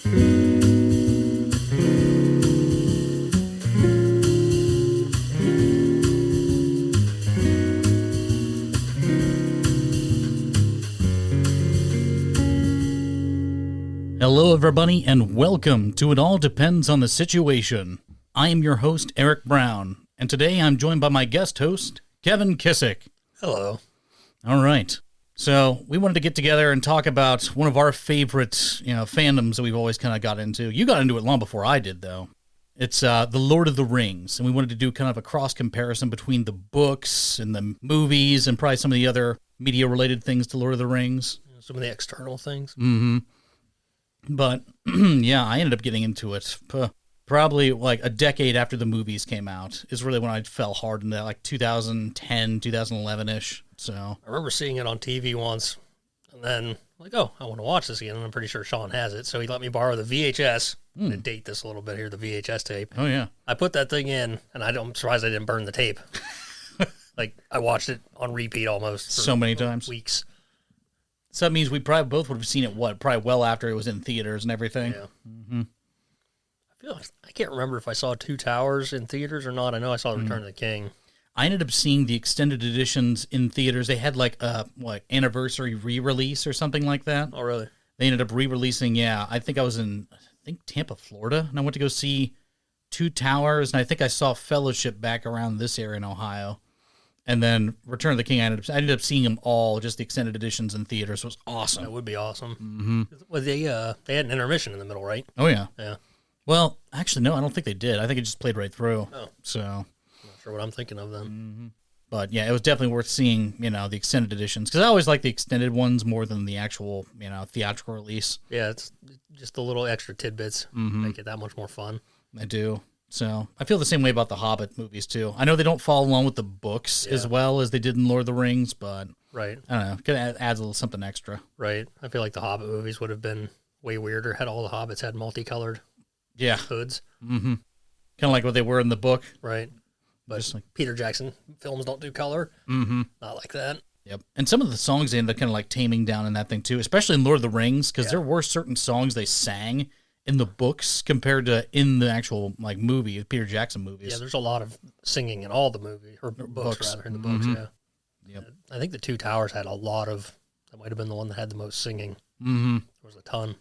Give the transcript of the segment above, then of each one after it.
Hello everybody and welcome to It All Depends on the Situation. I am your host, Eric Brown, and today I'm joined by my guest host, Kevin Kissick. Hello. All right. So we wanted to get together and talk about one of our favorite, fandoms that we've always kind of got into. You got into it long before I did, though. It's The Lord of the Rings, and we wanted to do kind of a cross comparison between the books and the movies and probably some of the other media-related things to Lord of the Rings. Some of the external things. Mm-hmm. But, yeah, I ended up getting into it probably like a decade after the movies came out is really when I fell hard into that, like 2010, 2011-ish. So I remember seeing it on TV once, and then like, oh, I want to watch this again, and I'm pretty sure Sean has it, so he let me borrow the VHS. I'm going to date this a little bit here, the VHS tape. Oh, yeah. I put that thing in, and I'm surprised I didn't burn the tape. Like, I watched it on repeat almost. For so many times. Weeks. So that means we probably both would have seen it, probably well after it was in theaters and everything. Yeah. Mm-hmm. I can't remember if I saw Two Towers in theaters or not. I know I saw Return of the King. I ended up seeing the extended editions in theaters. They had like a anniversary re-release or something like that. Oh, really? They ended up re-releasing, I think I was in Tampa, Florida, and I went to go see Two Towers, and I think I saw Fellowship back around this area in Ohio. And then Return of the King, I ended up seeing them all, just the extended editions in theaters. So it was awesome. That would be awesome. Mm-hmm. Well, they had an intermission in the middle, right? Oh, yeah. Yeah. Well, actually, no, I don't think they did. I think it just played right through. Oh. So. I'm not sure what I'm thinking of then. Mm-hmm. But, yeah, it was definitely worth seeing, the extended editions. Because I always like the extended ones more than the actual, theatrical release. Yeah, it's just the little extra tidbits make it that much more fun. I do. So I feel the same way about the Hobbit movies, too. I know they don't follow along with the books as well as they did in Lord of the Rings, but right. I don't know. It adds a little something extra. Right. I feel like the Hobbit movies would have been way weirder had all the Hobbits had multicolored hoods. Mm-hmm. Kind of like what they were in the book. Right. But Peter Jackson films don't do color. Mm-hmm. Not like that. Yep. And some of the songs they ended up kind of like taming down in that thing, too, especially in Lord of the Rings, because there were certain songs they sang in the books compared to in the actual movie, Peter Jackson movies. Yeah, there's a lot of singing in all the movies, or books rather, in the books, Yep. I think the Two Towers had a lot of, that might have been the one that had the most singing. Mm-hmm. There was a ton.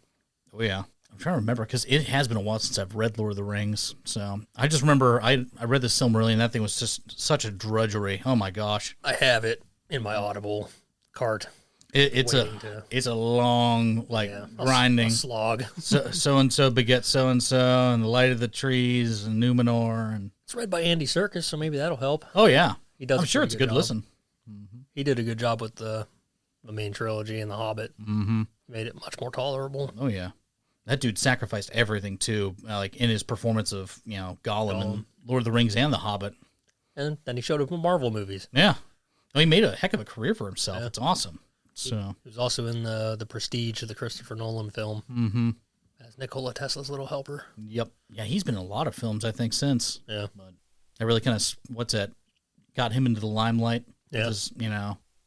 Oh, yeah. I'm trying to remember, because it has been a while since I've read Lord of the Rings, so I just remember I read this Silmarillion, and that thing was just such a drudgery. Oh, my gosh. I have it in my Audible cart. It's a long, grinding. A slog. So-and-so begets so-and-so, and the light of the trees, and Numenor. And it's read by Andy Serkis, so maybe that'll help. Oh, yeah. He does. I'm sure it's a good listen. Mm-hmm. He did a good job with the main trilogy and The Hobbit. Mm-hmm. Made it much more tolerable. Oh, yeah. That dude sacrificed everything, too, in his performance of, Gollum and Lord of the Rings and The Hobbit. And then he showed up in Marvel movies. Yeah. Oh, he made a heck of a career for himself. Yeah. It's awesome. So he was also in the Prestige, the Christopher Nolan film, as Nikola Tesla's little helper. Yep. Yeah, he's been in a lot of films, I think, since. Yeah. But I really kind of, got him into the limelight. Yeah. With his,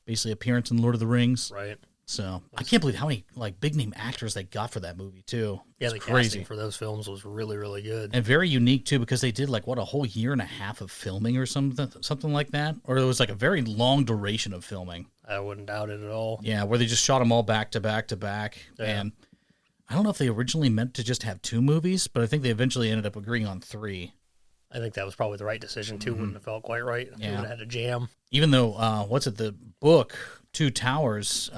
basically appearance in Lord of the Rings. Right. So I can't believe how many big name actors they got for that movie too. Yeah, it's the crazy. casting for those films was really, really good. And very unique too, because they did a whole year and a half of filming or something like that. Or it was a very long duration of filming. I wouldn't doubt it at all. Yeah, where they just shot them all back to back to back. Yeah. And I don't know if they originally meant to just have 2 movies, but I think they eventually ended up agreeing on 3. I think that was probably the right decision. 2 wouldn't have felt quite right. Yeah. You would have had a jam. Even though, the book, Two Towers,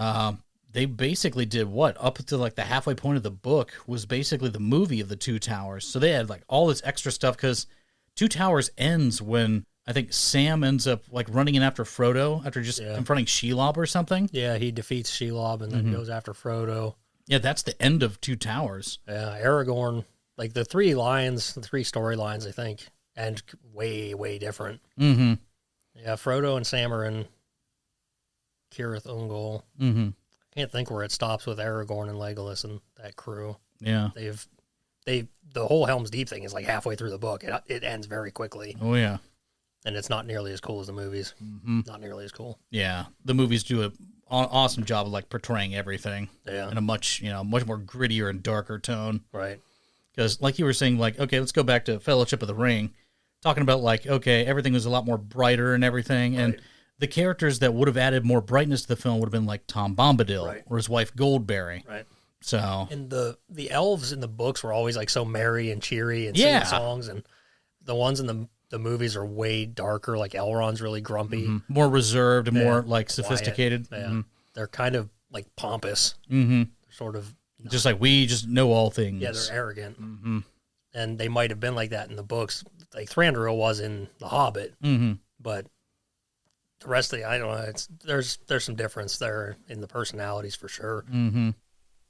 they basically did up to the halfway point of the book was basically the movie of the Two Towers. So they had all this extra stuff because Two Towers ends when I think Sam ends up running in after Frodo after just confronting Shelob or something. Yeah, he defeats Shelob and then goes after Frodo. Yeah, that's the end of Two Towers. Yeah, Aragorn, the 3 storylines, I think, and way, way different. Mm-hmm. Yeah, Frodo and Sam are in Cirith Ungol. Mm-hmm. Can't think where it stops with Aragorn and Legolas and that crew. Yeah. The whole Helm's Deep thing is halfway through the book. It ends very quickly. Oh, yeah. and it's not nearly as cool as the movies. Mm-hmm. Not nearly as cool. Yeah, the movies do an awesome job of like portraying everything Yeah. in a much more grittier and darker tone. Right. Because like you were saying, like, okay, let's go back to Fellowship of the Ring, talking about like, okay, everything was a lot more brighter and everything, and the characters that would have added more brightness to the film would have been like Tom Bombadil or his wife Goldberry. Right. So and the elves in the books were always like so merry and cheery and singing songs, and the ones in the movies are way darker. Like Elrond's really grumpy, more reserved and more like sophisticated. Yeah, they're kind of like pompous, sort of just like we just know all things. Yeah, they're arrogant, and they might have been like that in the books. Like Thranduil was in The Hobbit, but the rest of the I don't know. There's some difference there in the personalities for sure.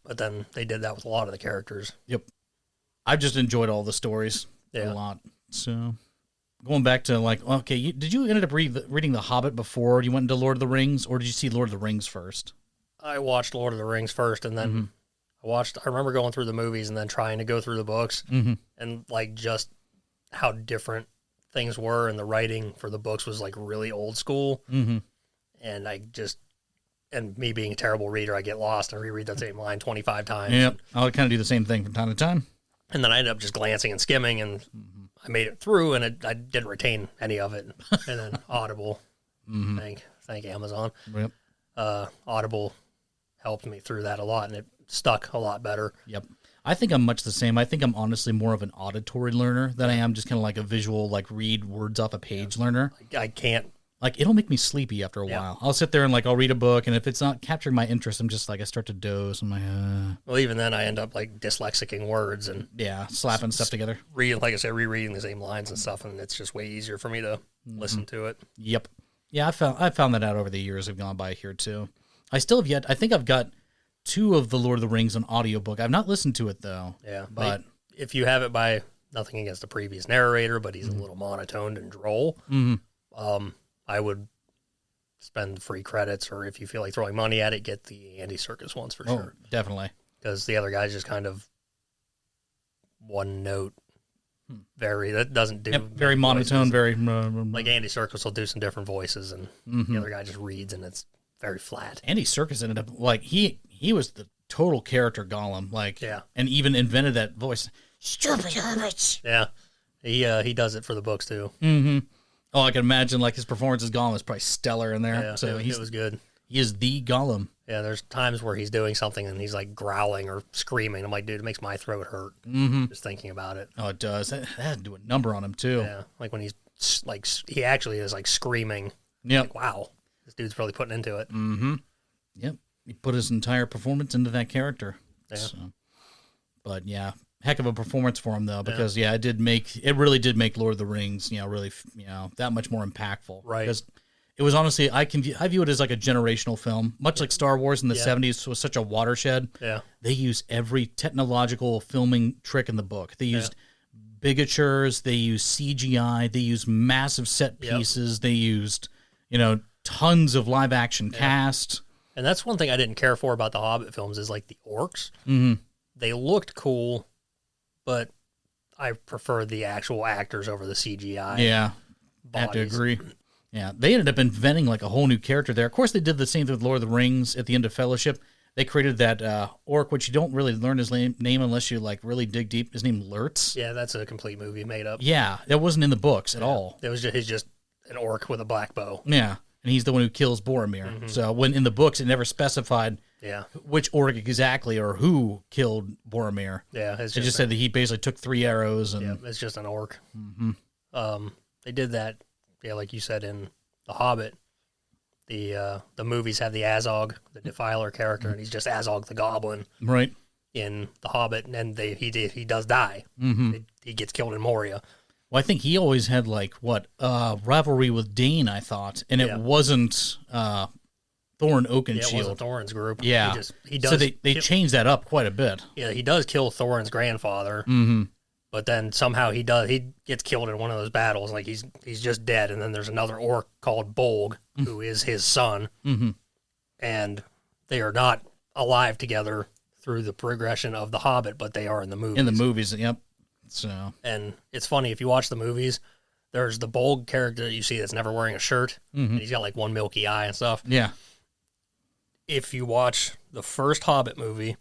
But then they did that with a lot of the characters. Yep. I've just enjoyed all the stories a lot. So going back to like, okay, did you end up reading The Hobbit before you went into Lord of the Rings, or did you see Lord of the Rings first? I watched Lord of the Rings first, and then I remember going through the movies and then trying to go through the books, and like just how different things were, and the writing for the books was like really old school. And and me being a terrible reader, I get lost and reread that same line 25 times. Yep. I'll kind of do the same thing from time to time. And then I ended up just glancing and skimming, and I made it through, and I didn't retain any of it. And then Audible, thank Amazon. Yep. Audible helped me through that a lot, and it stuck a lot better. Yep. I think I'm much the same. I think I'm honestly more of an auditory learner than I am just kind of like a visual, like read words off a page learner. I can't. Like, it'll make me sleepy after a while. I'll sit there and, like, I'll read a book, and if it's not capturing my interest, I'm just, like, I start to doze. I'm like, Well, even then, I end up, like, dyslexicing words and... Yeah, slapping stuff together. Like I said, rereading the same lines and stuff, and it's just way easier for me to listen to it. Yep. Yeah, I found that out over the years have gone by here, too. I think I've got 2 of the Lord of the Rings on audiobook. I've not listened to it, though. Yeah, but... If you have it by... Nothing against the previous narrator, but he's a little monotoned and droll. I would spend free credits, or if you feel like throwing money at it, get the Andy Serkis ones for sure. Definitely. Because the other guy's just kind of one note, that doesn't do... very monotone, very... like Andy Serkis will do some different voices, and the other guy just reads, and it's very flat. Andy Serkis ended up, like, he was the total character Gollum, like, and even invented that voice. Stupid hobbits! Yeah. He does it for the books, too. Oh, I can imagine, like, his performance as Gollum is probably stellar in there. Yeah, so it was good. He is the Gollum. Yeah, there's times where he's doing something and he's, like, growling or screaming. I'm like, dude, it makes my throat hurt just thinking about it. Oh, it does. That had to do a number on him, too. Yeah, like when he's, like, he actually is, like, screaming. Yep. Like, wow, this dude's really putting into it. Yep. He put his entire performance into that character. Yeah. So. But, yeah. Heck of a performance for him, though, because it really did make Lord of the Rings, really, that much more impactful. Right. Because it was honestly, I view it as like a generational film, much like Star Wars in the 70s was such a watershed. Yeah. They used every technological filming trick in the book. They used bigatures, they used CGI, they used massive set pieces, they used, tons of live action cast. And that's one thing I didn't care for about the Hobbit films is like the orcs. They looked cool, but I prefer the actual actors over the CGI. Yeah, I have to agree. Yeah, they ended up inventing like a whole new character there. Of course, they did the same thing with Lord of the Rings at the end of Fellowship. They created that orc, which you don't really learn his name unless you like really dig deep. His name Lurtz. Yeah, that's a complete movie made up. Yeah, that wasn't in the books at all. It was he's just an orc with a black bow. Yeah, and he's the one who kills Boromir. So when in the books, it never specified which orc exactly or who killed Boromir. Yeah, it just said that he basically took 3 arrows. And it's just an orc. They did that, like you said, in The Hobbit. The movies have the Azog, the Defiler character, and he's just Azog the Goblin. Right. In The Hobbit, and he does die. He gets killed in Moria. Well, I think he always had rivalry with Dane, I thought, and it wasn't Thorin Oakenshield. Yeah, it wasn't Thorin's group. Yeah, he does. So they changed that up quite a bit. Yeah, he does kill Thorin's grandfather, but then somehow he gets killed in one of those battles. Like he's just dead, and then there's another orc called Bolg, who is his son, and they are not alive together through the progression of The Hobbit, but they are in the movies. In the movies, yep. So, and it's funny if you watch the movies, there's the Bolg character that you see that's never wearing a shirt, and he's got like one milky eye and stuff. Yeah. If you watch the first Hobbit movie,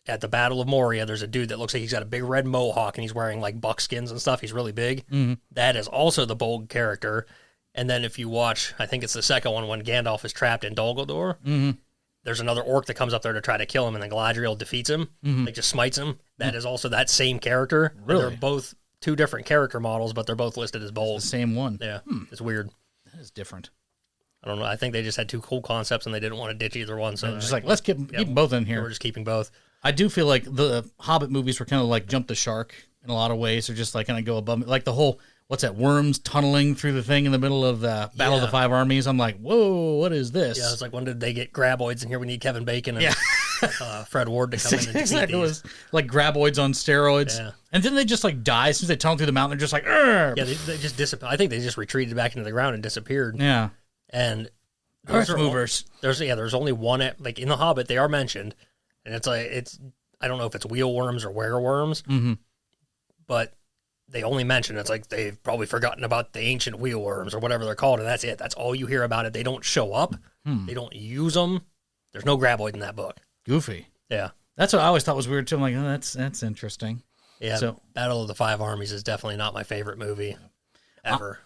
at the Battle of Moria, there's a dude that looks like he's got a big red mohawk and he's wearing like buckskins and stuff. He's really big. That is also the Bolg character. And then if you watch, I think it's the second one when Gandalf is trapped in Dol Guldur, there's another orc that comes up there to try to kill him, and then Galadriel defeats him, like just smites him. That is also that same character. Really? They're both two different character models, but they're both listed as Bolg. The same one. Yeah, it's weird. That is different. I don't know. I think they just had two cool concepts, and they didn't want to ditch either one. So Just like, let's keep them both in here. We're just keeping both. I do feel like the Hobbit movies were kind of like jump the shark in a lot of ways. They're just like kind of go above, like the whole, what's that, worms tunneling through the thing in the middle of the Battle of the Five Armies. I'm like, whoa, what is this? Yeah, it's like, when did they get graboids in here? We need Kevin Bacon and Fred Ward to come in and defeat Exactly. It these. was like graboids on steroids. Yeah. And then they just like die as soon as they tunnel through the mountain. They're just like, Arr! Yeah, they just disappeared. I think they just retreated back into the ground and disappeared. Yeah. And Earth movers. There's only one, like in the Hobbit, they are mentioned, and it's like, I don't know if it's wheelworms or wereworms, but they only mention it's like they've probably forgotten about the ancient wheelworms or whatever they're called, and that's it. That's all you hear about it. They don't show up. They don't use them. There's no graboid in that book. Goofy. Yeah. That's what I always thought was weird too. I'm like, oh, that's interesting. Yeah. So, Battle of the Five Armies is definitely not my favorite movie ever.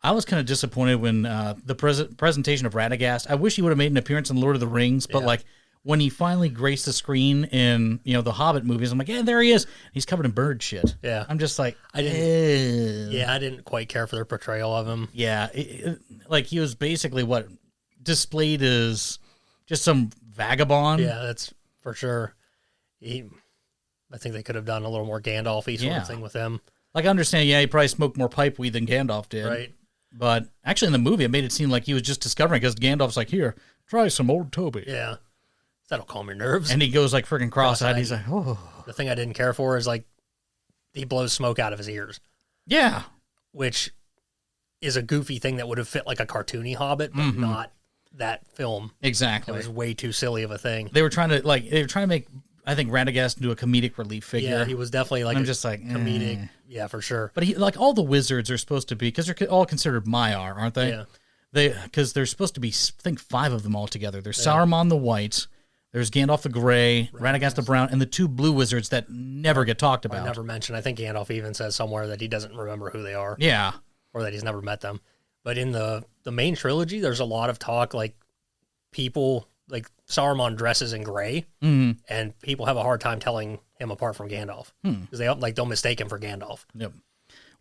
I was kind of disappointed when the presentation of Radagast. I wish he would have made an appearance in Lord of the Rings, but like when he finally graced the screen in the Hobbit movies, I'm like, yeah, there he is. He's covered in bird shit. Yeah. I'm just like, I didn't quite care for their portrayal of him. Yeah, like he was basically displayed as just some vagabond. Yeah, that's for sure. I think they could have done a little more Gandalf-y sort of thing with him. Like, I understand, he probably smoked more pipe weed than Gandalf did. Right. But actually in the movie, it made it seem like he was just discovering, because Gandalf's like, here, try some old Toby. Yeah. That'll calm your nerves. And he goes like freaking cross-eyed. He's like, oh. The thing I didn't care for is like he blows smoke out of his ears. Yeah. Which is a goofy thing that would have fit like a cartoony Hobbit, but not that film. Exactly. It was way too silly of a thing. They were trying to make, I think, Radagast into a comedic relief figure. Yeah, he was definitely like comedic. Yeah, for sure. But like all the wizards are supposed to be, because they're all considered Maiar, aren't they? Yeah. Because there's supposed to be, I think, 5 of them all together. There's Saruman the White, there's Gandalf the Gray, Radagast the Brown, and the 2 blue wizards that never get talked about. I never mentioned. I think Gandalf even says somewhere that he doesn't remember who they are. Yeah. Or that he's never met them. But in the main trilogy, there's a lot of talk, like people, like Saruman dresses in gray, and people have a hard time telling him apart from Gandalf. Because they don't mistake him for Gandalf. Yep.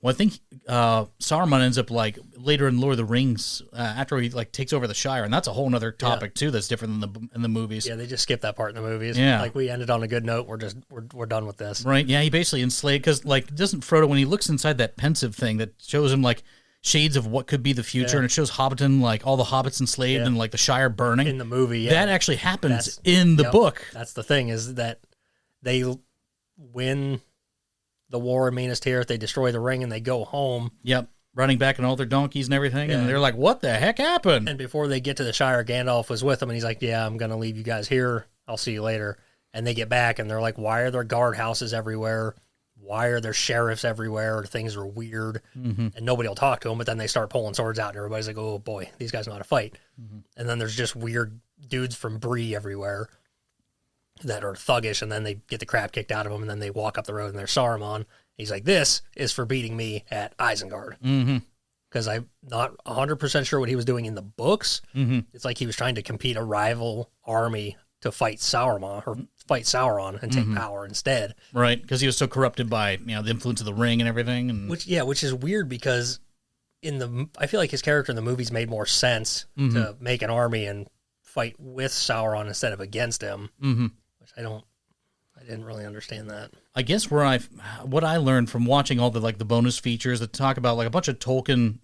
Well, I think Saruman ends up like later in Lord of the Rings after he like takes over the Shire, and that's a whole other topic too. That's different than in the movies. Yeah, they just skip that part in the movies. Yeah, like we ended on a good note. We're done with this. Right? Yeah, he basically enslaved, because like doesn't Frodo, when he looks inside that pensive thing that shows him like shades of what could be the future, and it shows Hobbiton, like all the hobbits enslaved and like the Shire burning in the movie. That actually happens in the book. That's the thing, is that they win the war in Minas Tirith, they destroy the ring, and they go home. Yep, running back on all their donkeys and everything, and they're like, what the heck happened? And before they get to the Shire, Gandalf was with them, and he's like, yeah, I'm going to leave you guys here. I'll see you later. And they get back, and they're like, why are there guardhouses everywhere? Why are there sheriffs everywhere? Things are weird. And nobody will talk to them, but then they start pulling swords out, and everybody's like, oh, boy, these guys know how to fight. And then there's just weird dudes from Bree everywhere that are thuggish, and then they get the crap kicked out of them, and then they walk up the road, and there's Saruman. He's like, this is for beating me at Isengard. Because I'm not 100% sure what he was doing in the books. It's like he was trying to compete a rival army to fight Sauron and take power instead. Right, because he was so corrupted by the influence of the ring and everything. And which is weird, because I feel like his character in the movies made more sense to make an army and fight with Sauron instead of against him. Which I didn't really understand that. I guess what I learned from watching all the the bonus features that talk about like a bunch of Tolkien,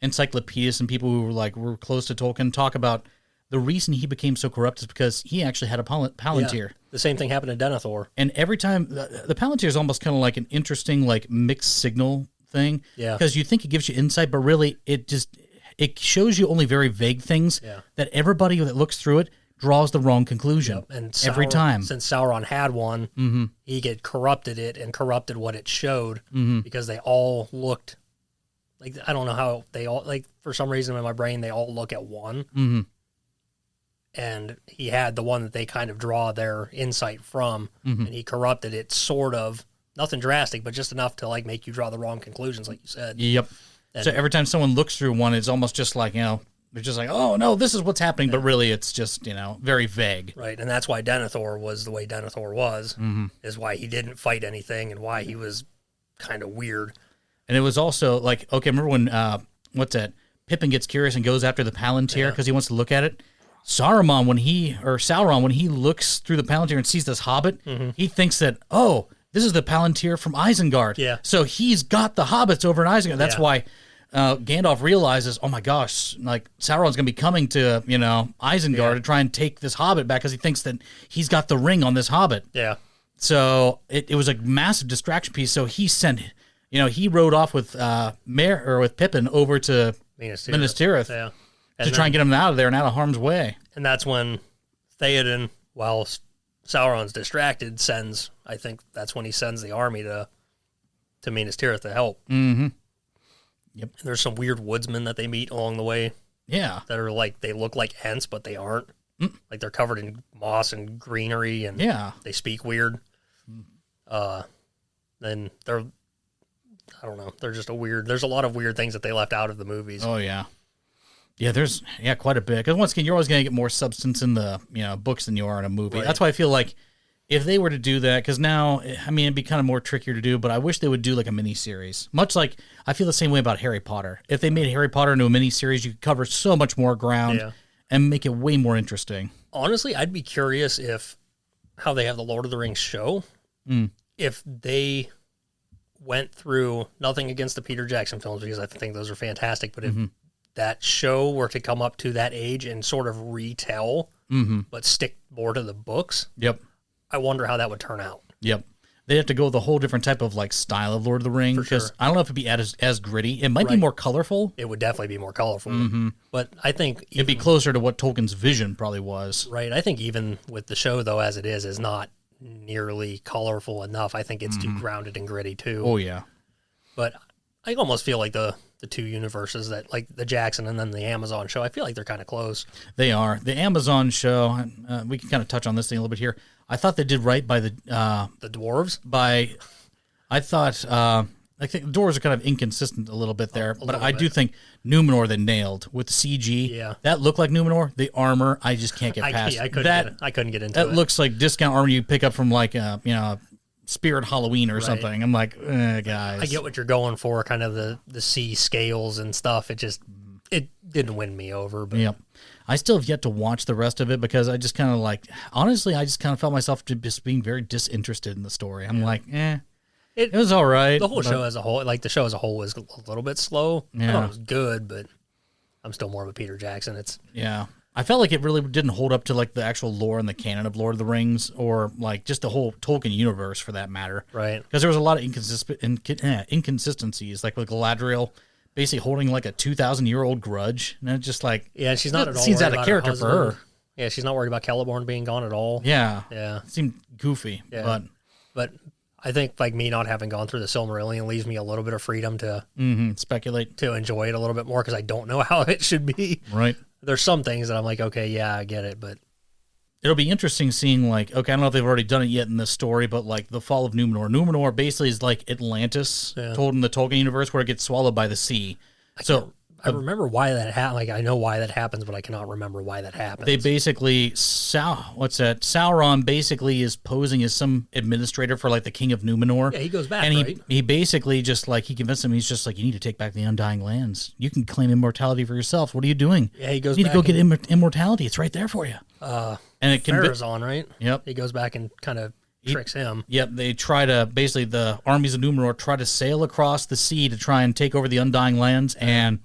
encyclopedists and people who were close to Tolkien talk about the reason he became so corrupt is because he actually had a Palantir. Yeah, the same thing happened to Denethor. And every time the Palantir is almost kind of like an interesting mixed signal thing. Yeah. Because you think it gives you insight, but really it shows you only very vague things that everybody that looks through it draws the wrong conclusion. And every time. Since Sauron had one, he corrupted it and corrupted what it showed because they all looked like, I don't know how they all, like, for some reason in my brain, they all look at one. Mm-hmm. And he had the one that they kind of draw their insight from, and he corrupted it sort of, nothing drastic, but just enough to, like, make you draw the wrong conclusions, like you said. Yep. And so every time someone looks through one, it's almost just like, they're just like, oh, no, this is what's happening, but really it's just, very vague. Right, and that's why Denethor was the way Denethor was, is why he didn't fight anything and why he was kind of weird. And it was also, like, okay, remember when, Pippin gets curious and goes after the Palantir because he wants to look at it? Sauron, when he looks through the Palantir and sees this Hobbit, he thinks that, oh, this is the Palantir from Isengard. Yeah. So he's got the Hobbits over in Isengard. That's why Gandalf realizes, oh my gosh, like Sauron's going to be coming to, Isengard to try and take this Hobbit back because he thinks that he's got the ring on this Hobbit. Yeah. So it was a massive distraction piece. So he sent, he rode off with with Pippin over to Minas Tirith. Yeah. To try and get him out of there and out of harm's way. And that's when Theoden, while Sauron's distracted, I think that's when he sends the army to Minas Tirith to help. Mm-hmm. Yep. And there's some weird woodsmen that they meet along the way. Yeah. That are like, they look like Ents, but they aren't. Like they're covered in moss and greenery, and they speak weird. Then they're, I don't know, they're just there's a lot of weird things that they left out of the movies. Oh, yeah. Yeah, there's quite a bit. Because once again, you're always going to get more substance in the books than you are in a movie. Right. That's why I feel like if they were to do that, because now, it'd be kind of more trickier to do, but I wish they would do like a mini-series. Much like, I feel the same way about Harry Potter. If they made Harry Potter into a mini-series, you could cover so much more ground and make it way more interesting. Honestly, I'd be curious how they have the Lord of the Rings show, if they went through, nothing against the Peter Jackson films, because I think those are fantastic, but if that show were to come up to that age and sort of retell, but stick more to the books. Yep. I wonder how that would turn out. Yep. They'd have to go with a whole different type of like style of Lord of the Rings. Because I don't know if it'd be as gritty. It might be more colorful. It would definitely be more colorful. But I think it'd be closer to what Tolkien's vision probably was. Right. I think even with the show, though, as it is not nearly colorful enough. I think it's too grounded and gritty, too. Oh, yeah. But I almost feel like the two universes, that like the Jackson and then the Amazon show, I feel like they're kind of close. They are. The Amazon show, we can kind of touch on this thing a little bit here. I thought they did right by the dwarves. I think the dwarves are kind of inconsistent a little bit there, but I do think Numenor they nailed with the CG. Yeah, that looked like Numenor. The armor, I just can't get past. I couldn't get into that. That looks like discount armor you pick up from like Spirit Halloween or something. I'm like, guys. I get what you're going for, kind of the sea scales and stuff. It didn't win me over. But. Yep. I still have yet to watch the rest of it because I just kind of honestly, I just kind of felt myself just being very disinterested in the story. I'm like, it was all right. The whole show as a whole, the show as a whole was a little bit slow. Yeah. I thought it was good, but I'm still more of a Peter Jackson. I felt like it really didn't hold up to the actual lore and the canon of Lord of the Rings, or just the whole Tolkien universe for that matter. Right. Because there was a lot of inconsistencies, like with Galadriel basically holding a 2,000-year-old grudge, and it's just she's not at all. Seems out of character for her. Yeah, she's not worried about Celeborn being gone at all. Yeah. It seemed goofy. Yeah. But I think me not having gone through the Silmarillion leaves me a little bit of freedom to speculate, to enjoy it a little bit more, because I don't know how it should be. Right. There's some things that I'm like, okay, yeah, I get it, but it'll be interesting seeing okay, I don't know if they've already done it yet in this story, but the fall of Numenor. Numenor basically is like Atlantis told in the Tolkien universe, where it gets swallowed by the sea. I remember why that happened. I know why that happens, but I cannot remember why that happens. They basically, Sauron basically is posing as some administrator for the king of Numenor. Yeah, he goes back, and he basically just he convinced him. He's just you need to take back the Undying Lands. You can claim immortality for yourself. What are you doing? Yeah, he goes. You need to go get immortality. It's right there for you. And it Farazan, right? Yep. He goes back and kind of tricks him. Yep. They try to the armies of Numenor try to sail across the sea to try and take over the Undying Lands, and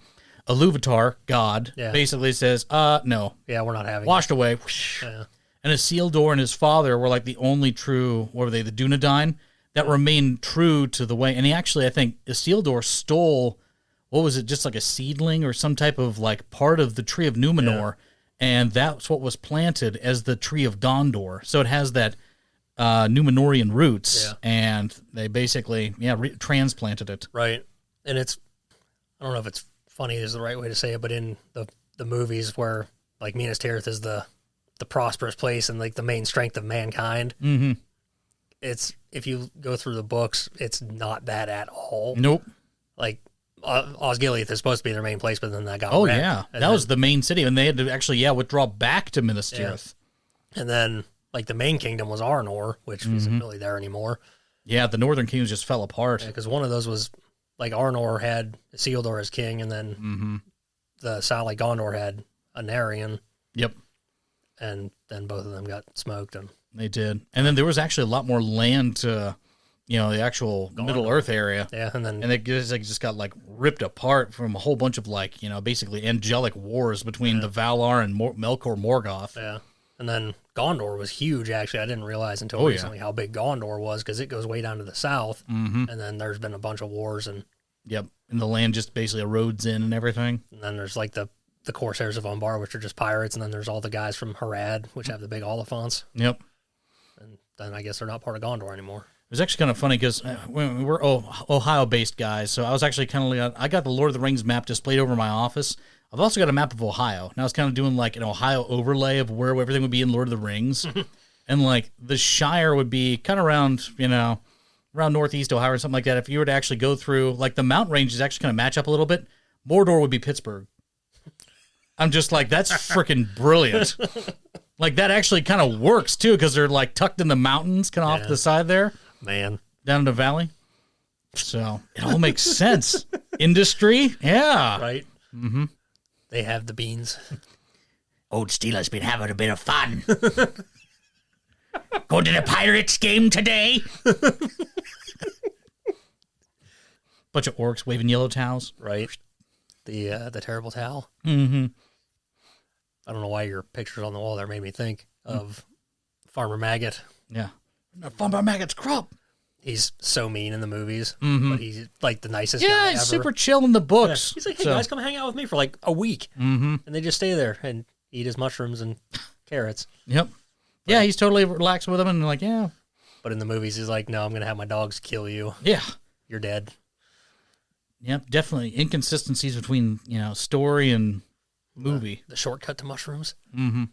Iluvatar, God, basically says, no. Yeah, we're not having washed away. Yeah. And Isildur and his father were the only true, what were they, the Dunedain, that remained true to the way. And he actually, I think, Isildur stole, what was it, just a seedling or some type of part of the tree of Numenor, and that's what was planted as the tree of Gondor. So it has that Numenorian roots, and they basically, transplanted it. Right. And it's, I don't know if it's funny is the right way to say it, but in the movies where like Minas Tirith is the prosperous place and like the main strength of mankind, it's, if you go through the books, it's not that at all. Nope. Like Osgiliath is supposed to be their main place, but then that got Oh wrecked. yeah, that was the main city, and they had to actually withdraw back to Minas Tirith. And then like the main kingdom was Arnor, which isn't really there anymore. Yeah, the Northern Kingdoms just fell apart. Because one of those was like Arnor had Isildur as king, and then the South, like Gondor had Anarion. Yep. And then both of them got smoked. And they did. And then there was actually a lot more land to, the actual Middle Earth area. Yeah, and it just got like ripped apart from a whole bunch of like, basically angelic wars between the Valar and Melkor Morgoth. Yeah. And then Gondor was huge, actually. I didn't realize until recently how big Gondor was, because it goes way down to the south. And then there's been a bunch of wars. And yep. And the land just basically erodes in and everything. And then there's like the Corsairs of Umbar, which are just pirates. And then there's all the guys from Harad, which have the big Oliphants. Yep. And then I guess they're not part of Gondor anymore. It was actually kind of funny because we're Ohio-based guys, so I was actually kind of I got the Lord of the Rings map displayed over my office. I've also got a map of Ohio. Now I was kind of doing like an Ohio overlay of where everything would be in Lord of the Rings, and like the Shire would be kind of around around northeast Ohio or something like that. If you were to actually go through, like the mountain ranges actually kind of match up a little bit. Mordor would be Pittsburgh. I'm just like, that's freaking brilliant. Like that actually kind of works too, because they're like tucked in the mountains, kind of off to the side there. Man. Down in the valley. So it all makes sense. Industry? Yeah. Right? Mm-hmm. They have the beans. Old Steeler's been having a bit of fun. Go to the Pirates game today. Bunch of orcs waving yellow towels. Right. The terrible towel. Mm-hmm. I don't know why your pictures on the wall there made me think of Farmer Maggot. Yeah. Farmer Maggot's crop. He's so mean in the movies, but he's like the nicest guy ever. Yeah, he's super chill in the books. Yeah. He's like, hey, guys, come hang out with me for like a week. And they just stay there and eat his mushrooms and carrots. Yep. Yeah, he's totally relaxed with them and like, yeah. But in the movies, he's like, no, I'm going to have my dogs kill you. Yeah. You're dead. Yep, definitely inconsistencies between, story and movie. The shortcut to mushrooms. Mm-hmm.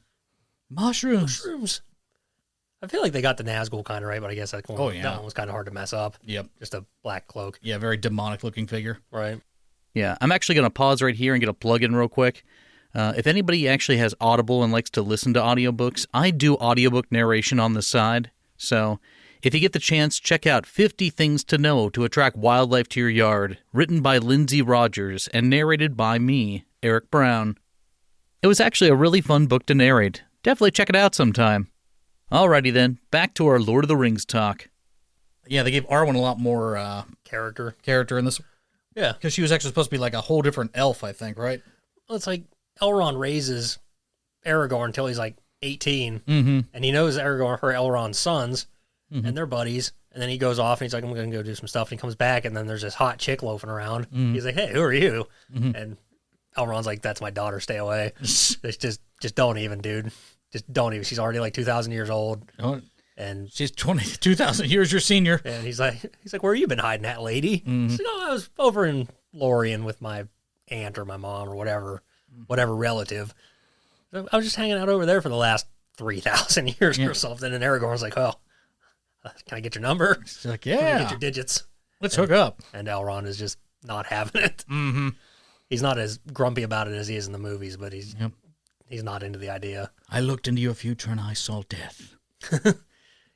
Mushrooms. I feel like they got the Nazgul kind of right, but I guess that one was kind of hard to mess up. Yep. Just a black cloak. Yeah, very demonic looking figure. Right. Yeah, I'm actually going to pause right here and get a plug in real quick. If anybody actually has Audible and likes to listen to audiobooks, I do audiobook narration on the side. So if you get the chance, check out 50 Things to Know to Attract Wildlife to Your Yard, written by Lindsay Rogers and narrated by me, Eric Brown. It was actually a really fun book to narrate. Definitely check it out sometime. Alrighty then, back to our Lord of the Rings talk. Yeah, they gave Arwen a lot more character in this. Yeah. Because she was actually supposed to be like a whole different elf, I think, right? Well, it's like Elrond raises Aragorn until he's like 18, and he knows Elrond's sons, and they're buddies, and then he goes off, and he's like, I'm going to go do some stuff, and he comes back, and then there's this hot chick loafing around. He's like, hey, who are you? And Elrond's like, that's my daughter, stay away. just don't even, dude. Just don't even. She's already like 2,000 years old. Oh, and she's 2,000 years your senior. And he's like, where you been hiding at, lady? She's like, oh, I was over in Lorien with my aunt or my mom or whatever relative. I was just hanging out over there for the last 3,000 years or something. And Aragorn's like, oh, can I get your number? She's like, Can I yeah. get your digits? Let's hook up. And Elrond is just not having it. He's not as grumpy about it as he is in the movies, but he's not into the idea. I looked into your future and I saw death.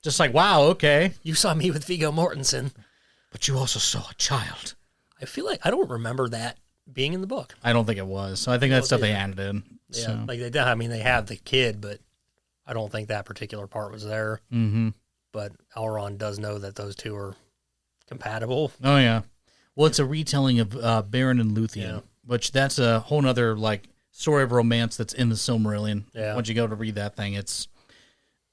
Just like, wow, okay. You saw me with Viggo Mortensen. But you also saw a child. I feel like I don't remember that being in the book. I don't think it was. So I think that's stuff they added in. Yeah, so. like they have the kid, but I don't think that particular part was there. But Elrond does know that those two are compatible. Oh, yeah. Well, it's a retelling of Beren and Luthien, which that's a whole nother, like, story of romance that's in the Silmarillion. Yeah. Once you go to read that thing, it's...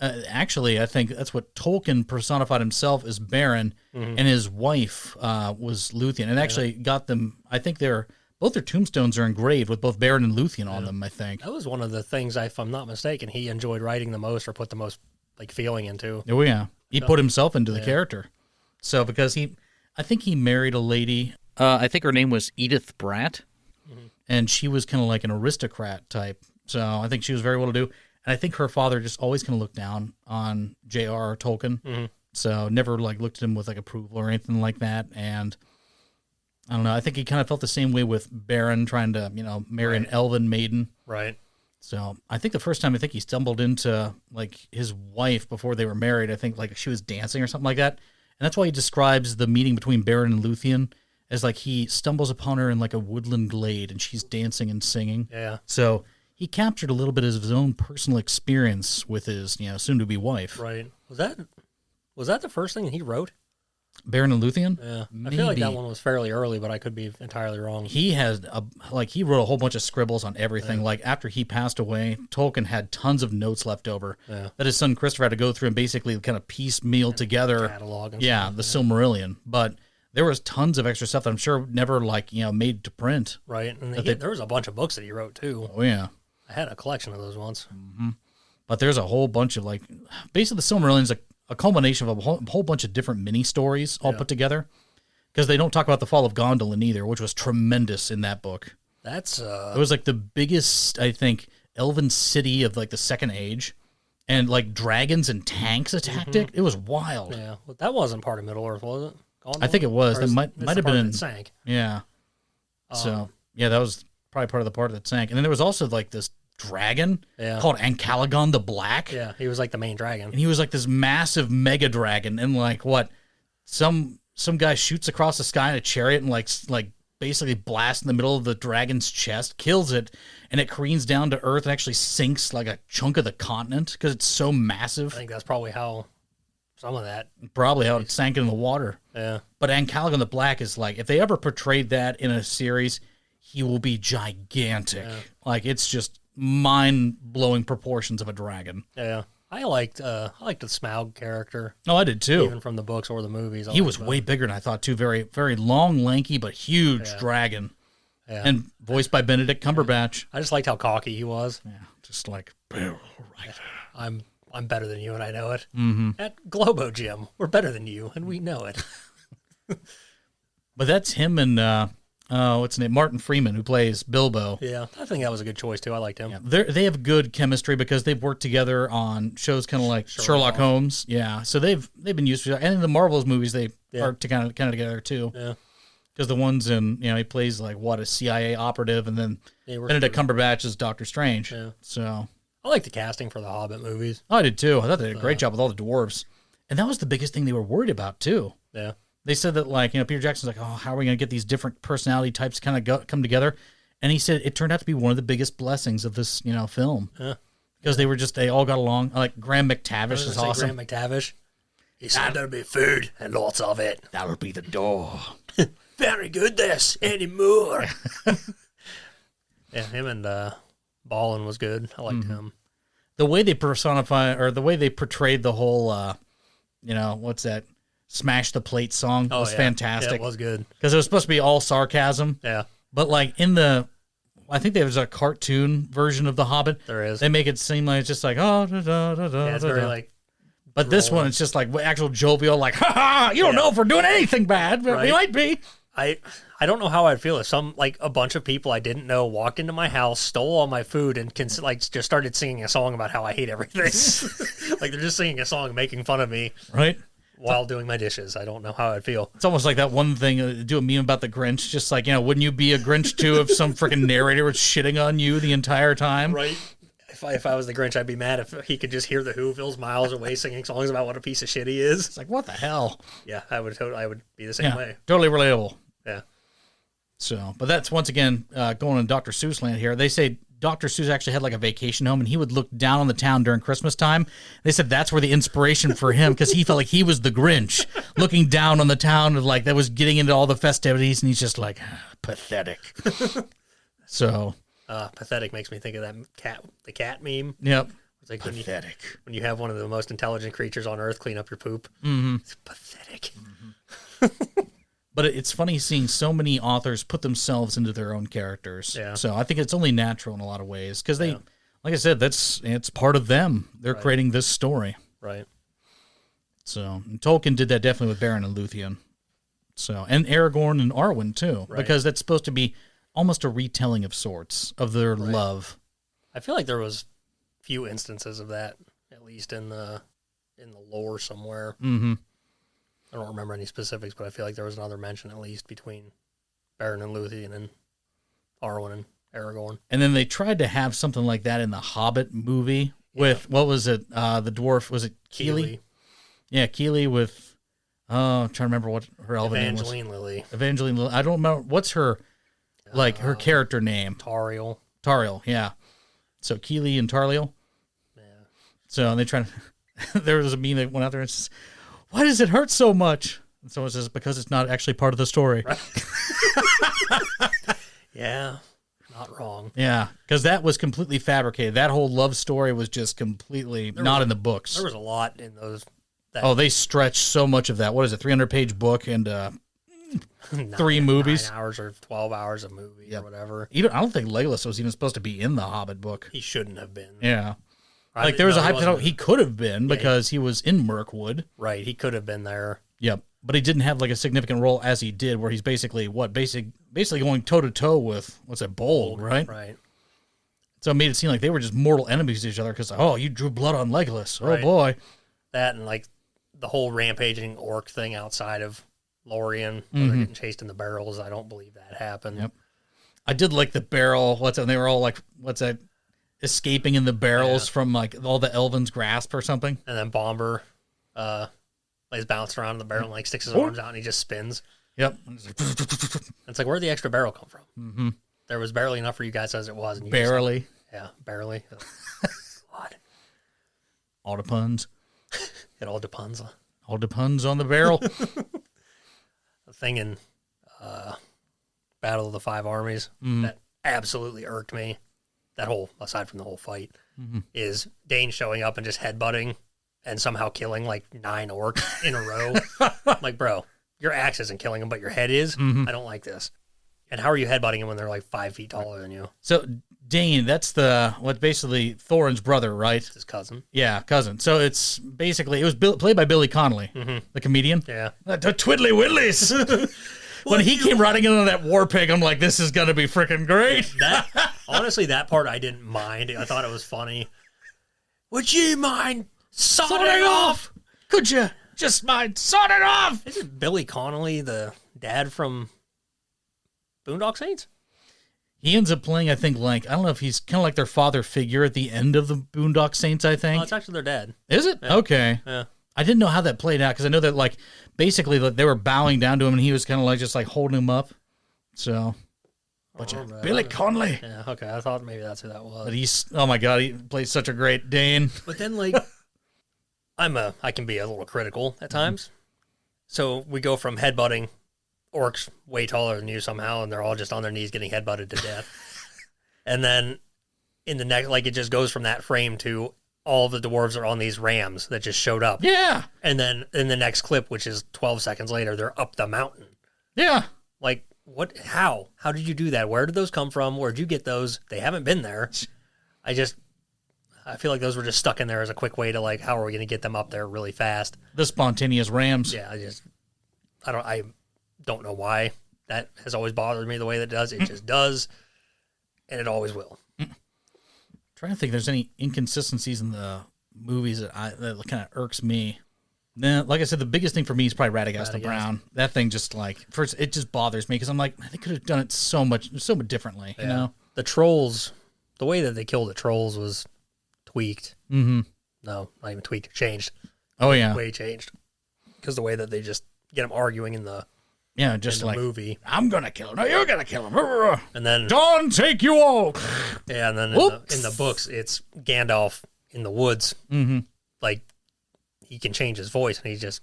actually, I think that's what Tolkien personified himself as Beren, and his wife was Luthien. And actually got them... I think both their tombstones are engraved with both Beren and Luthien on them, I think. That was one of the things, if I'm not mistaken, he enjoyed writing the most or put the most like feeling into. Oh, yeah. He put himself into the character. So, because I think he married a lady I think her name was Edith Bratt. And she was kind of like an aristocrat type. So I think she was very well to do. And I think her father just always kind of looked down on J.R. Tolkien. So never like looked at him with like approval or anything like that. And I don't know. I think he kind of felt the same way with Beren trying to, marry an elven maiden. Right. So I think the first time he stumbled into like his wife before they were married, I think like she was dancing or something like that. And that's why he describes the meeting between Beren and Luthien as like he stumbles upon her in like a woodland glade and she's dancing and singing. Yeah. So he captured a little bit of his own personal experience with his, soon-to-be wife. Right. Was that the first thing he wrote? Beren and Luthien? Yeah. Maybe. I feel like that one was fairly early, but I could be entirely wrong. He he wrote a whole bunch of scribbles on everything. Yeah. Like after he passed away, Tolkien had tons of notes left over that his son Christopher had to go through and basically kind of piecemeal together. Catalog and stuff. The Silmarillion. But there was tons of extra stuff that I'm sure never made to print. Right. And there was a bunch of books that he wrote too. Oh yeah. I had a collection of those once. Mm-hmm. But there's a whole bunch of basically the Silmarillion is a culmination of a whole bunch of different mini stories all put together. Because they don't talk about the fall of Gondolin either, which was tremendous in that book. It was like the biggest, I think, elven city of like the Second Age, and like dragons and tanks attacked it. It was wild. Yeah, well, that wasn't part of Middle Earth, was it? Gondolin? I think it was. That might have been. That sank. Yeah. So yeah, that was probably part of the part that sank. And then there was also like this dragon called Ancalagon the Black. Yeah, he was like the main dragon. And he was like this massive mega dragon, and like some guy shoots across the sky in a chariot and like basically blasts in the middle of the dragon's chest, kills it, and it careens down to Earth and actually sinks like a chunk of the continent because it's so massive. I think that's probably how some of that. Probably how it sank in the water. Yeah. But Ancalagon the Black is like, if they ever portrayed that in a series, he will be gigantic. Yeah. Like it's just mind-blowing proportions of a dragon. Yeah. I liked the Smaug character. Oh, I did too. Even from the books or the movies. He was way bigger than I thought too. Very, very long, lanky, but huge dragon. Yeah. And voiced by Benedict Cumberbatch. I just liked how cocky he was. Yeah. Just like, right. I'm better than you and I know it. Mm-hmm. At Globo Gym, we're better than you and we know it. But that's him and what's his name? Martin Freeman, who plays Bilbo. Yeah, I think that was a good choice too. I liked him. Yeah, they have good chemistry because they've worked together on shows kind of like Sherlock Holmes. Yeah, so they've been used to, and in the Marvel's movies they are kind of together too. Yeah, because the ones in he plays like a CIA operative, and then Benedict Cumberbatch is Doctor Strange. Yeah, so I like the casting for the Hobbit movies. I did too. I thought they did a great job with all the dwarves, and that was the biggest thing they were worried about too. Yeah. They said that, Peter Jackson's like, oh, how are we going to get these different personality types kind of come together? And he said it turned out to be one of the biggest blessings of this, film. Yeah. Because they all got along. Like, Graham McTavish is awesome. Graham McTavish. He said there'll be food and lots of it. That'll be the door. Very good, this. Any more? Yeah, him and Ballin was good. I liked him. The way they portrayed the whole, what's that? Smash the Plate song was fantastic. Yeah, it was good. Because it was supposed to be all sarcasm. Yeah. But I think there's a cartoon version of The Hobbit. There is. They make it seem like it's just like, oh, da, da, da, da, yeah, it's very like. But this one, it's just like actual jovial, like, ha ha, you don't know if we're doing anything bad, but we might be. I don't know how I'd feel if a bunch of people I didn't know walked into my house, stole all my food, and just started singing a song about how I hate everything. Like they're just singing a song making fun of me. Right. While doing my dishes. I don't know how I'd feel. It's almost like that one thing, do a meme about the Grinch, just like, wouldn't you be a Grinch too if some freaking narrator was shitting on you the entire time? Right. If I was the Grinch, I'd be mad if he could just hear the Whoville's miles away singing songs about what a piece of shit he is. It's like, what the hell? Yeah, I would be the same way. Totally relatable. Yeah. So, but that's once again going on Dr. Seuss land here. They say Dr. Seuss actually had like a vacation home, and he would look down on the town during Christmas time. They said that's where the inspiration for him, because he felt like he was the Grinch, looking down on the town and that was getting into all the festivities, and he's just like, pathetic. So, pathetic makes me think of the cat meme. Yep. It's like pathetic. When you have one of the most intelligent creatures on Earth clean up your poop. Mm-hmm. It's pathetic. Mm-hmm. But it's funny seeing so many authors put themselves into their own characters. Yeah. So I think it's only natural in a lot of ways because they, like I said, it's part of them. They're creating this story. Right. So Tolkien did that definitely with Beren and Luthien. So, and Aragorn and Arwen too, Right. because that's supposed to be almost a retelling of sorts of their Right. love. I feel like there was few instances of that, at least in the lore somewhere. Mm-hmm. I don't remember any specifics, but I feel like there was another mention at least between Beren and Luthien and Arwen and Aragorn. And then they tried to have something like that in the Hobbit movie with, what was it? The dwarf, was it Keely? Yeah, Keely with, I'm trying to remember what her elven name was. Evangeline Lilly. Evangeline Lilly. I don't remember. What's her, her character name? Tariel. Tariel, yeah. So Keely and Tariel. Yeah. So they try to, there was a meme that went out there and says, why does it hurt so much? And someone says, because it's not actually part of the story. Right. Yeah, not wrong. Yeah, because that was completely fabricated. That whole love story was just completely not in the books. There was a lot in those. They stretched so much of that. What is it, 300-page book and 3 movies? 9 hours or 12 hours of movie or whatever. Even I don't think Legolas was even supposed to be in the Hobbit book. He shouldn't have been. Yeah. Like there was a hypothetical he could have been because he was in Mirkwood. Right, he could have been there. Yep. But he didn't have like a significant role as he did, where he's basically basically going toe to toe with Bold, right? Right. So it made it seem like they were just mortal enemies to each other because you drew blood on Legolas. Oh Right. boy. That and like the whole rampaging orc thing outside of Lorien, where they're getting chased in the barrels. I don't believe that happened. Yep. I did like the barrel. They were all like, escaping in the barrels from like all the Elven's grasp or something. And then Bomber is bouncing around in the barrel and like sticks his arms out and he just spins. Yep. It's like, where'd the extra barrel come from? Mm-hmm. There was barely enough for you guys as it was. And you Barely. barely. God. All depends. It all depends. All depends on the barrel. The thing in Battle of the Five Armies that absolutely irked me, aside from the whole fight, is Dane showing up and just headbutting and somehow killing like 9 orcs in a row. I'm like, bro, your axe isn't killing them, but your head is. I don't like this. And how are you headbutting them when they're like 5 feet taller than you? So Dane, that's basically Thorin's brother, right? It's his cousin. Yeah, cousin. So it's basically, it was played by Billy Connolly, the comedian. Yeah. The Twiddly Whidleys. When he came riding in on that war pig, I'm like, this is going to be freaking great. Honestly, that part I didn't mind. I thought it was funny. Would you mind sodding off? Could you just mind sodding off? Isn't Billy Connolly the dad from Boondock Saints? He ends up playing, I think, like, I don't know if he's kind of like their father figure at the end of the Boondock Saints, I think. Oh, it's actually their dad. Is it? Yeah. Okay. Yeah. I didn't know how that played out because I know that, like, basically they were bowing down to him and he was kind of like just like holding him up. So, Billy Connolly. Yeah, okay. I thought maybe that's who that was. But oh my God, he plays such a great Dane. But then, like, I can be a little critical at times. So we go from headbutting orcs way taller than you somehow, and they're all just on their knees getting headbutted to death. And then in the next, like, it just goes from that frame to all the dwarves are on these rams that just showed up. Yeah. And then in the next clip, which is 12 seconds later, they're up the mountain. Yeah. Like, what? How did you do that? Where did those come from? Where'd you get those? They haven't been there. I feel like those were just stuck in there as a quick way to, like, how are we going to get them up there really fast? The spontaneous rams. Yeah, I don't know why that has always bothered me the way that it does. It just does, and it always will. Trying to think if there's any inconsistencies in the movies that kind of irks me. Nah, like I said, the biggest thing for me is probably Radagast the Brown. That thing just it just bothers me because I'm like, they could have done it so much differently. Yeah. You know, the trolls, the way that they killed the trolls was tweaked. Mm-hmm. No, not even tweaked. Changed. Oh yeah, way changed. Because the way that they just get them arguing in the movie. I'm gonna kill him. No, you're gonna kill him. And then Dawn take you all. Yeah, and then in the books, it's Gandalf in the woods. Mm-hmm. Like, he can change his voice, and he's just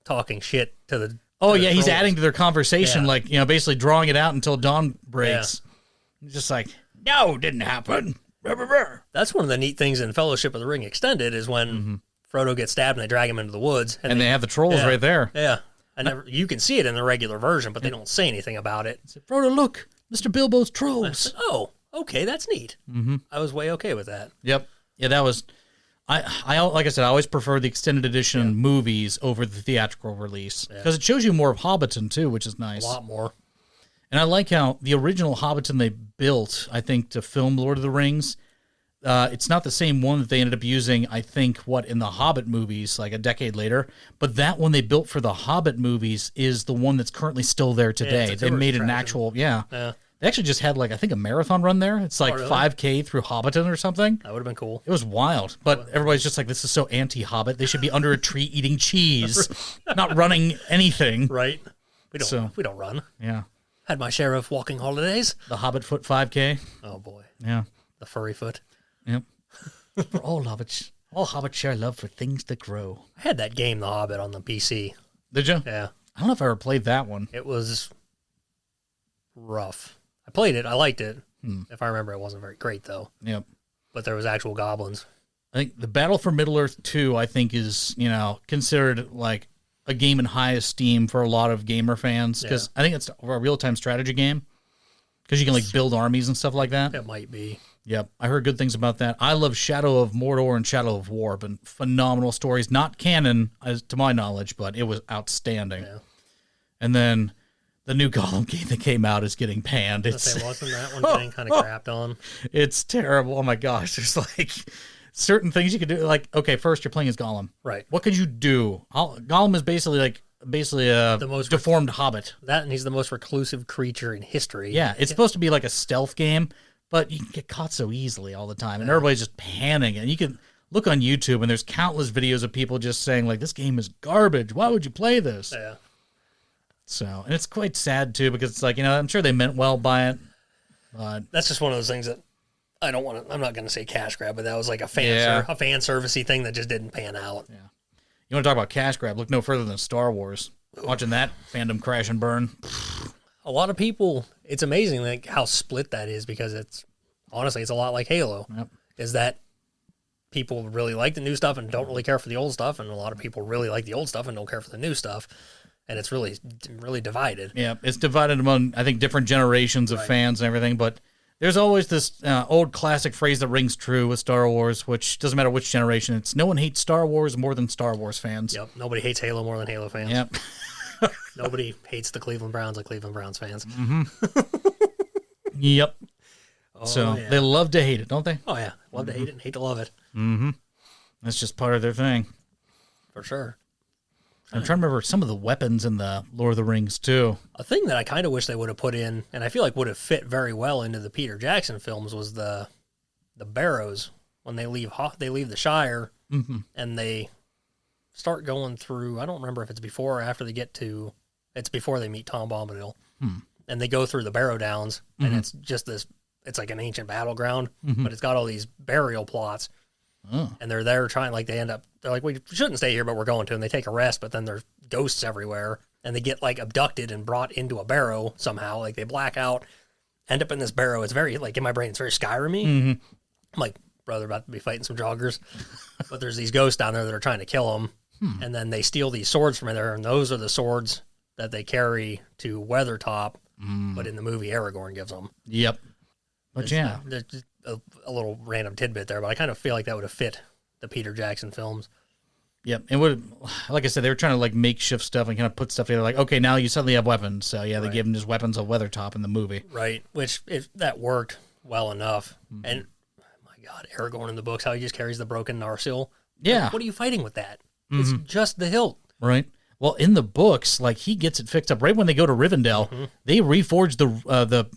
talking shit to the. Oh yeah, he's adding to their conversation, like, you know, basically drawing it out until dawn breaks. Yeah. Just like, no, didn't happen. That's one of the neat things in Fellowship of the Ring Extended is when Frodo gets stabbed and they drag him into the woods, and they have the trolls right there. Yeah. You can see it in the regular version, but they don't say anything about it. Frodo, look, Mr. Bilbo's trolls. Oh, okay, that's neat. Mm-hmm. I was way okay with that. Yep. Yeah, that was. I like I said, I always prefer the extended edition movies over the theatrical release because it shows you more of Hobbiton too, which is nice. A lot more. And I like how the original Hobbiton they built, I think, to film Lord of the Rings, it's not the same one that they ended up using, I think, in the Hobbit movies, like a decade later. But that one they built for the Hobbit movies is the one that's currently still there today. They made an actual, They actually just had, like, I think a marathon run there. It's like really? 5K through Hobbiton or something. That would have been cool. It was wild. But everybody's just like, this is so anti-Hobbit. They should be under a tree eating cheese, not running anything. Right. We don't run. Yeah. Had my share of walking holidays. The Hobbit foot 5K. Oh, boy. Yeah. The furry foot. Yep. For all hobbits share love for things that grow. I had that game, The Hobbit, on the PC. Did you? Yeah. I don't know if I ever played that one. It was rough. I played it. I liked it. If I remember, it wasn't very great, though. Yep. But there was actual goblins. I think the Battle for Middle-earth 2, I think, is, considered like a game in high esteem for a lot of gamer fans. Because I think it's a real-time strategy game. Because you can, like, build armies and stuff like that. It might be. Yep. I heard good things about that. I love Shadow of Mordor and Shadow of War. Been phenomenal stories. Not canon, to my knowledge, but it was outstanding. Yeah. And then the new Gollum game that came out is getting panned. Wasn't that one getting kind of crapped on? It's terrible. Oh, my gosh. There's, like, certain things you could do. Like, okay, first you're playing as Gollum. Right. What could you do? Gollum is basically a the most deformed hobbit. That, and he's the most reclusive creature in history. Yeah, it's supposed to be like a stealth game, but you can get caught so easily all the time, and everybody's just panning. And you can look on YouTube, and there's countless videos of people just saying, like, this game is garbage. Why would you play this? Yeah. So, and it's quite sad, too, because it's like, I'm sure they meant well by it, but... That's just one of those things that I'm not going to say cash grab, but that was like a fan servicey thing that just didn't pan out. Yeah. You want to talk about cash grab? Look no further than Star Wars. Watching that fandom crash and burn. A lot of people, it's amazing like how split that is because it's a lot like Halo. Yep. Is that people really like the new stuff and don't really care for the old stuff, and a lot of people really like the old stuff and don't care for the new stuff, and it's really, really divided. Yeah, it's divided among, I think, different generations of fans and everything, but there's always this old classic phrase that rings true with Star Wars, which doesn't matter which generation. It's no one hates Star Wars more than Star Wars fans. Yep, nobody hates Halo more than Halo fans. Yep. Nobody hates the Cleveland Browns like Cleveland Browns fans. Mm-hmm. Yep. So they love to hate it, don't they? Oh, yeah. Love to hate it and hate to love it. Mm-hmm. That's just part of their thing. For sure. I'm trying to remember some of the weapons in the Lord of the Rings, too. A thing that I kind of wish they would have put in, and I feel like would have fit very well into the Peter Jackson films, was the barrows. When they leave the Shire, and they start going through, I don't remember if it's before or after it's before they meet Tom Bombadil. And they go through the Barrow Downs, and it's just it's like an ancient battleground, but it's got all these burial plots. And they're there trying, like, they're like, we shouldn't stay here, but we're going to, and they take a rest, but then there's ghosts everywhere, and they get, like, abducted and brought into a barrow somehow, like, they black out, end up in this barrow. It's very, like, in my brain, it's very Skyrim-y. I'm like, brother, about to be fighting some joggers, but there's these ghosts down there that are trying to kill them, and then they steal these swords from there, and those are the swords that they carry to Weathertop, but in the movie, Aragorn gives them. Yep. But there's just a little random tidbit there, but I kind of feel like that would have fit the Peter Jackson films. Yep. And like I said, they were trying to like makeshift stuff and kind of put stuff together. Like, okay, now you suddenly have weapons. So yeah, they gave him just weapons of Weathertop in the movie. Right. Which that worked well enough. And my God, Aragorn in the books, how he just carries the broken Narsil. Yeah. Like, what are you fighting with that? It's just the hilt. Right. Well, in the books, like he gets it fixed up right when they go to Rivendell. They reforged the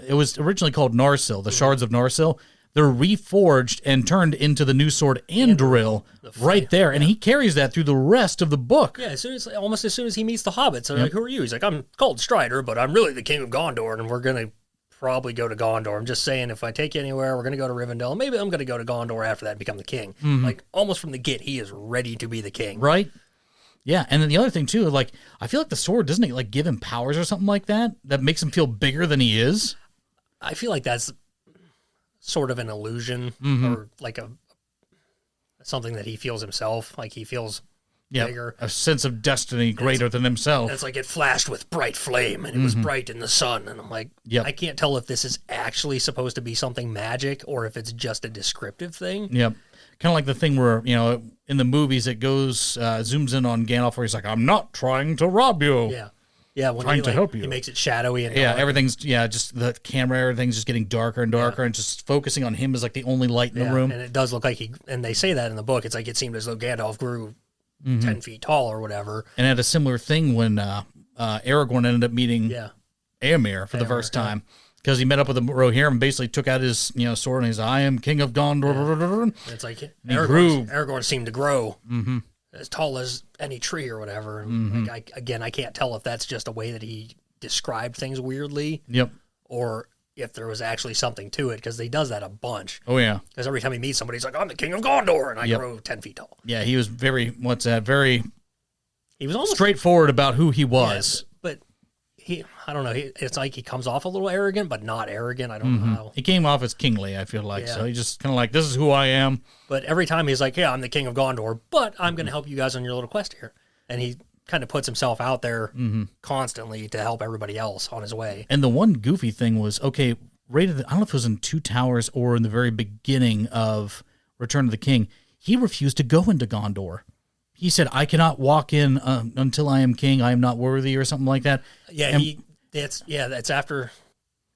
it was originally called Narsil, the shards of Narsil. They're reforged and turned into the new sword Anduril right there, and he carries that through the rest of the book. Yeah, almost as soon as he meets the hobbits, they're like, "Who are you?" He's like, "I'm called Strider, but I'm really the king of Gondor, and we're gonna probably go to Gondor. I'm just saying, if I take you anywhere, we're gonna go to Rivendell. Maybe I'm gonna go to Gondor after that and become the king." Like almost from the get, he is ready to be the king. Right. Yeah, and then the other thing too, like I feel like the sword doesn't it like give him powers or something like that makes him feel bigger than he is. I feel like that's sort of an illusion or like something that he feels himself, like he feels bigger. A sense of destiny greater than himself. It's like it flashed with bright flame and it was bright in the sun, and I'm like, I can't tell if this is actually supposed to be something magic or if it's just a descriptive thing. Yep. kind of like the thing where, in the movies it goes, zooms in on Gandalf where he's like, I'm not trying to rob you. Yeah. Yeah, when trying to help you. He makes it shadowy and yeah, dark. everything's just the camera, everything's just getting darker and darker, and just focusing on him as like the only light in the room. And it does look like and they say that in the book. It's like it seemed as though Gandalf grew 10 feet tall or whatever. And had a similar thing when Aragorn ended up meeting Éomer for the first time, because he met up with the Rohirrim and basically took out his sword and he's, I am king of Gondor. And it's like grew. Aragorn seemed to grow as tall as any tree or whatever. And like, I can't tell if that's just a way that he described things weirdly. Yep. Or if there was actually something to it, because he does that a bunch. Oh, yeah. Because every time he meets somebody, he's like, I'm the king of Gondor, and I grow 10 feet tall. Yeah, he was very, he was almost straightforward about who he was. Yeah, but I don't know, it's like he comes off a little arrogant, but not arrogant. I don't know how. He came off as kingly, I feel like. So he just kind of like, this is who I am. But every time he's like, yeah, I'm the king of Gondor, but I'm going to help you guys on your little quest here. And he kind of puts himself out there constantly to help everybody else on his way. And the one goofy thing was, okay, I don't know if it was in Two Towers or in the very beginning of Return of the King, he refused to go into Gondor. He said, I cannot walk in until I am king. I am not worthy, or something like that. Yeah, that's after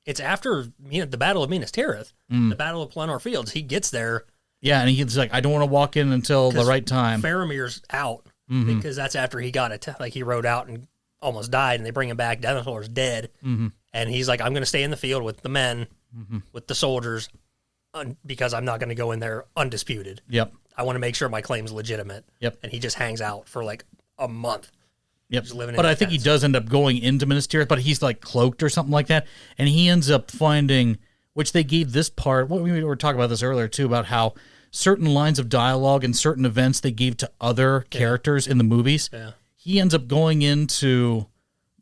the Battle of Minas Tirith, the Battle of Pelennor Fields. He gets there. Yeah, and he's like, I don't want to walk in until the right time. Faramir's out. Because that's after he got he rode out and almost died, and they bring him back. Denethor's dead, and he's like, I'm going to stay in the field with the men, with the soldiers, because I'm not going to go in there undisputed. Yep. I want to make sure my claim's legitimate. Yep. And he just hangs out for like a month. Yep. But I think he does end up going into Minas Tirith, but he's like cloaked or something like that, and he ends up finding, which they gave this part. We were talking about this earlier too, about how certain lines of dialogue and certain events they gave to other characters in the movies. Yeah. He ends up going into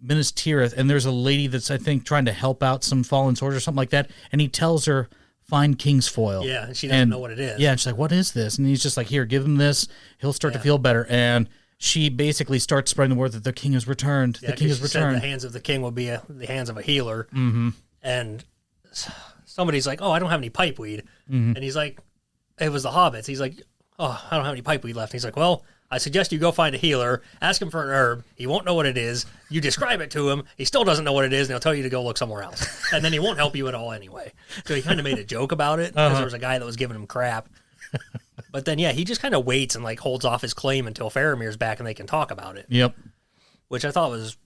Minas Tirith, and there's a lady that's, I think, trying to help out some fallen soldiers or something like that, and he tells her, find King's Foil. Yeah, and she doesn't know what it is. Yeah, and she's like, what is this? And he's just like, here, give him this. He'll start to feel better. And she basically starts spreading the word that the king has returned. Yeah, the king has returned. Said the hands of the king will be the hands of a healer. And somebody's like, oh, I don't have any pipeweed. And he's like, it was the hobbits. He's like, oh, I don't have any pipeweed left. And he's like, well, I suggest you go find a healer, ask him for an herb. He won't know what it is. You describe it to him. He still doesn't know what it is, and he'll tell you to go look somewhere else. And then he won't help you at all anyway. So he kind of made a joke about it, because there was a guy that was giving him crap. But then, he just kind of waits and like holds off his claim until Faramir's back and they can talk about it. Yep. Which I thought was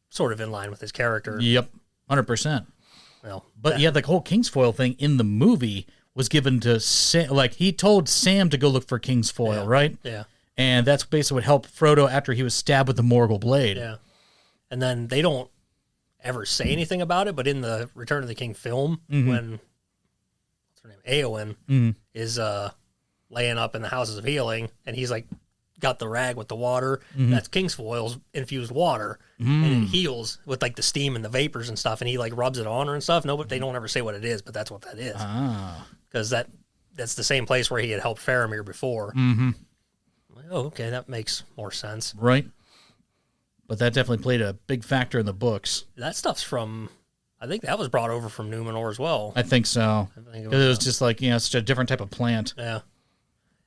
sort of in line with his character. Yep. 100%. Well, but the whole King's Foil thing in the movie was given to Sam. Like, he told Sam to go look for King's Foil, right? Yeah. And that's basically what helped Frodo after he was stabbed with the Morgul blade. Yeah. And then they don't ever say anything about it, but in the Return of the King film, when what's her name? Éowyn is laying up in the Houses of Healing, and he's like got the rag with the water. That's King's Foil's infused water, and it heals with like the steam and the vapors and stuff, and he like rubs it on her and stuff. No, but they don't ever say what it is, but that's what that is. Because that's the same place where he had helped Faramir before. Like, oh, okay, that makes more sense. Right. But that definitely played a big factor in the books. That stuff's from, I think that was brought over from Numenor as well. I think so. Because it was just like, such a different type of plant. Yeah.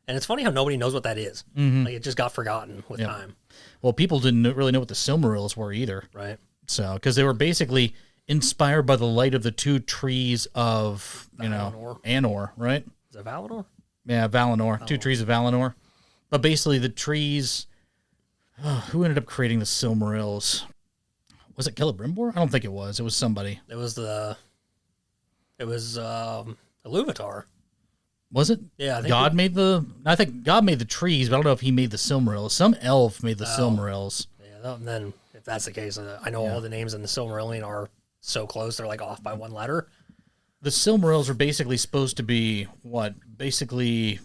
And it's funny how nobody knows what that is. Like, it just got forgotten with time. Well, people didn't really know what the Silmarils were either. Right. So, because they were basically inspired by the light of the two trees of, Anor, right? Is it Valinor? Yeah, Valinor. Two trees of Valinor. But basically the trees, who ended up creating the Silmarils? Was it Celebrimbor? I don't think it was. It was somebody. It was Iluvatar. Was it? Yeah, I think God made the trees, but I don't know if he made the Silmarils. Some elf made the Silmarils. Yeah, then if that's the case, I know all the names in the Silmarillion are so close, they're like off by one letter. The Silmarils are basically supposed to be what? Basically,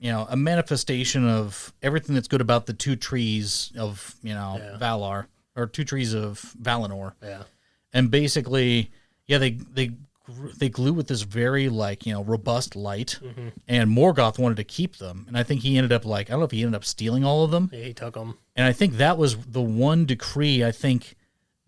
a manifestation of everything that's good about the two trees of, Valar, or two trees of Valinor. Yeah. And basically, they glue with this very, robust light, and Morgoth wanted to keep them. And I think he ended up, I don't know if he ended up stealing all of them. Yeah, he took them. And I think that was the one decree, I think,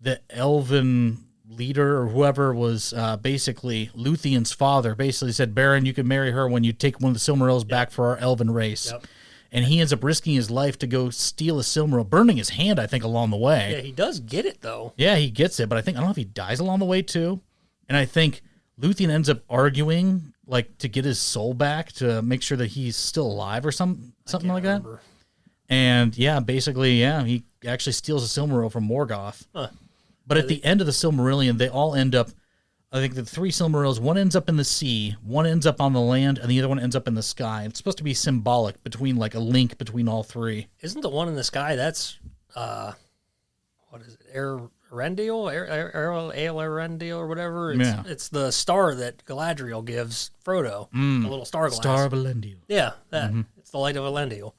the elven leader or whoever was basically Luthien's father basically said, Baron, you can marry her when you take one of the Silmarils back for our elven race. Yep. And he ends up risking his life to go steal a Silmaril, burning his hand, I think, along the way. Yeah, he does get it, though. Yeah, he gets it, but I don't know if he dies along the way, too. And I think Luthien ends up arguing, like, to get his soul back, to make sure that he's still alive or something like that. And, yeah, basically, he actually steals a Silmaril from Morgoth. Huh. But at the end of the Silmarillion, they all end up, I think the 3 Silmarils, one ends up in the sea, one ends up on the land, and the other one ends up in the sky. It's supposed to be symbolic between, like, a link between all 3. Isn't the one in the sky, that's, what is it, Erendil? Erendil or whatever? It's the star that Galadriel gives Frodo, the little star glass. Star of Elendil. Yeah, that. It's the light of Elendil.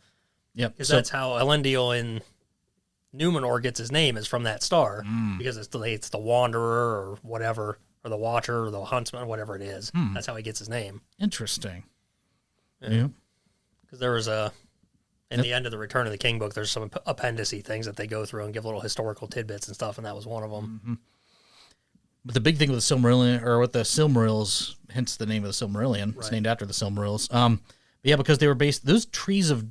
Yep. Because that's how Elendil in Numenor gets his name, is from that star, because it's the Wanderer or whatever, or the Watcher or the Huntsman, whatever it is. That's how he gets his name. Interesting. Yeah. Because there was in the end of the Return of the King book, there's some appendice things that they go through and give little historical tidbits and stuff, and that was one of them. Mm-hmm. But the big thing with the Silmarillion, or with the Silmarils, hence the name of the Silmarillion, it's named after the Silmarils. Because they were based, those trees of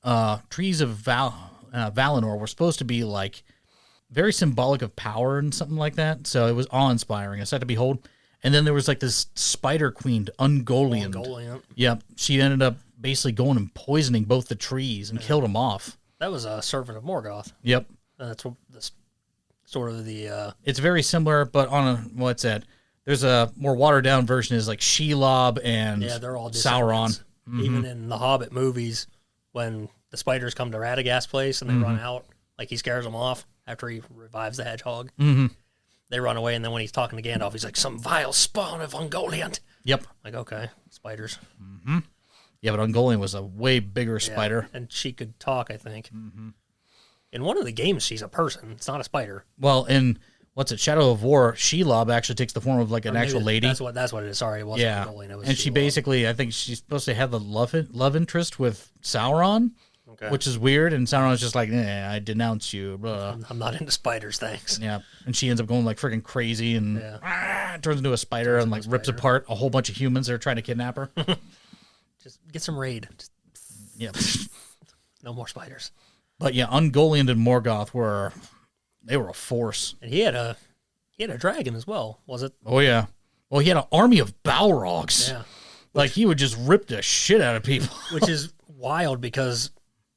Valinor were supposed to be like very symbolic of power and something like that. So it was awe-inspiring. A sight to behold. And then there was like this spider queen, Ungoliant. Yeah, she ended up basically going and poisoning both the trees and killed them off. That was a servant of Morgoth. Yep. That's what sort of the. It's very similar, but on what's that? There's a more watered down version. Is like Shelob and they're all Sauron. Even in the Hobbit movies, when the spiders come to Radagast's place and they run out, like he scares them off after he revives the hedgehog. They run away, and then when he's talking to Gandalf, he's like, some vile spawn of Ungoliant. Yep. Like, okay, spiders. Yeah, but Ungoliant was a way bigger spider. And she could talk, I think. In one of the games, she's a person. It's not a spider. Well, in, Shadow of War, Shelob actually takes the form of like an actual lady. That's what it is. Sorry, it wasn't Ungoliant. It was and Shelob. She basically, I think she's supposed to have the love interest with Sauron. Okay. Which is weird, and Sauron's just like, I denounce you. Blah. I'm not into spiders, thanks. Yeah, and she ends up going like freaking crazy and turns into a spider and like rips apart a whole bunch of humans that are trying to kidnap her. Just get some raid. No more spiders. But yeah, Ungoliant and Morgoth were a force. And he had a dragon as well, was it? Oh yeah. Well, he had an army of Balrogs. Yeah. Like he would just rip the shit out of people. Which is wild because